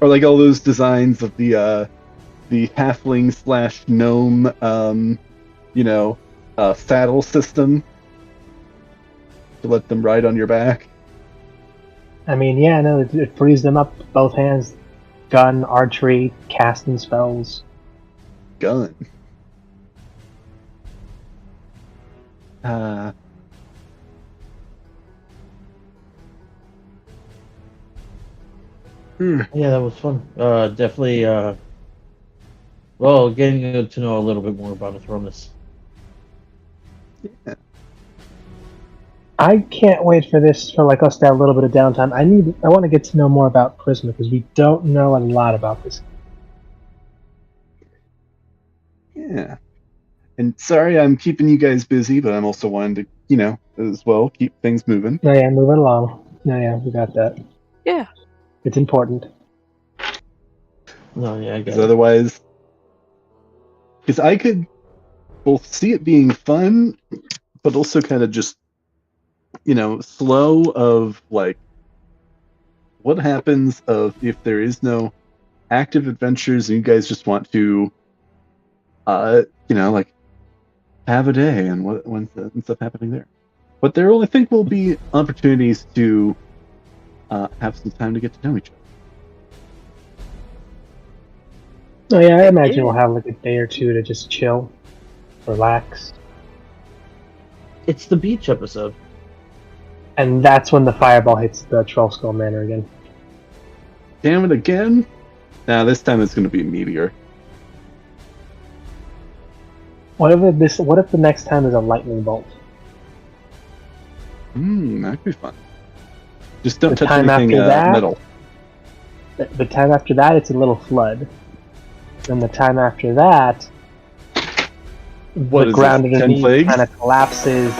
or like all those designs of the halfling / gnome, saddle system to let them ride on your back. I mean, yeah, no, it frees them up both hands, gun, archery, casting spells. Gun. Yeah, that was fun. Definitely. Getting to know a little bit more about Athronis. Yeah. I can't wait for this, for like us to have a little bit of downtime. I want to get to know more about Prisma because we don't know a lot about this. Yeah. And sorry I'm keeping you guys busy, but I'm also wanting to, as well, keep things moving. No, yeah, moving along. No, yeah, we got that. Yeah. It's important. No, yeah, I Because got it. otherwise, because I could both see it being fun, but also kind of just, slow of like, what happens if there is no active adventures and you guys just want to, like have a day and when stuff happening there. But there, I think, will be opportunities to have some time to get to know each other. Oh yeah, I imagine we'll have like a day or two to just chill, relax. It's the beach episode. And that's when the fireball hits the Troll Skull Manor again. Damn it again! Now this time it's going to be a meteor. What if the next time is a lightning bolt? That'd be fun. Just don't The touch time anything after that- metal. The time after that, it's a little flood. And the time after that, What the is ground this, 10 underneath plagues? kind of collapses.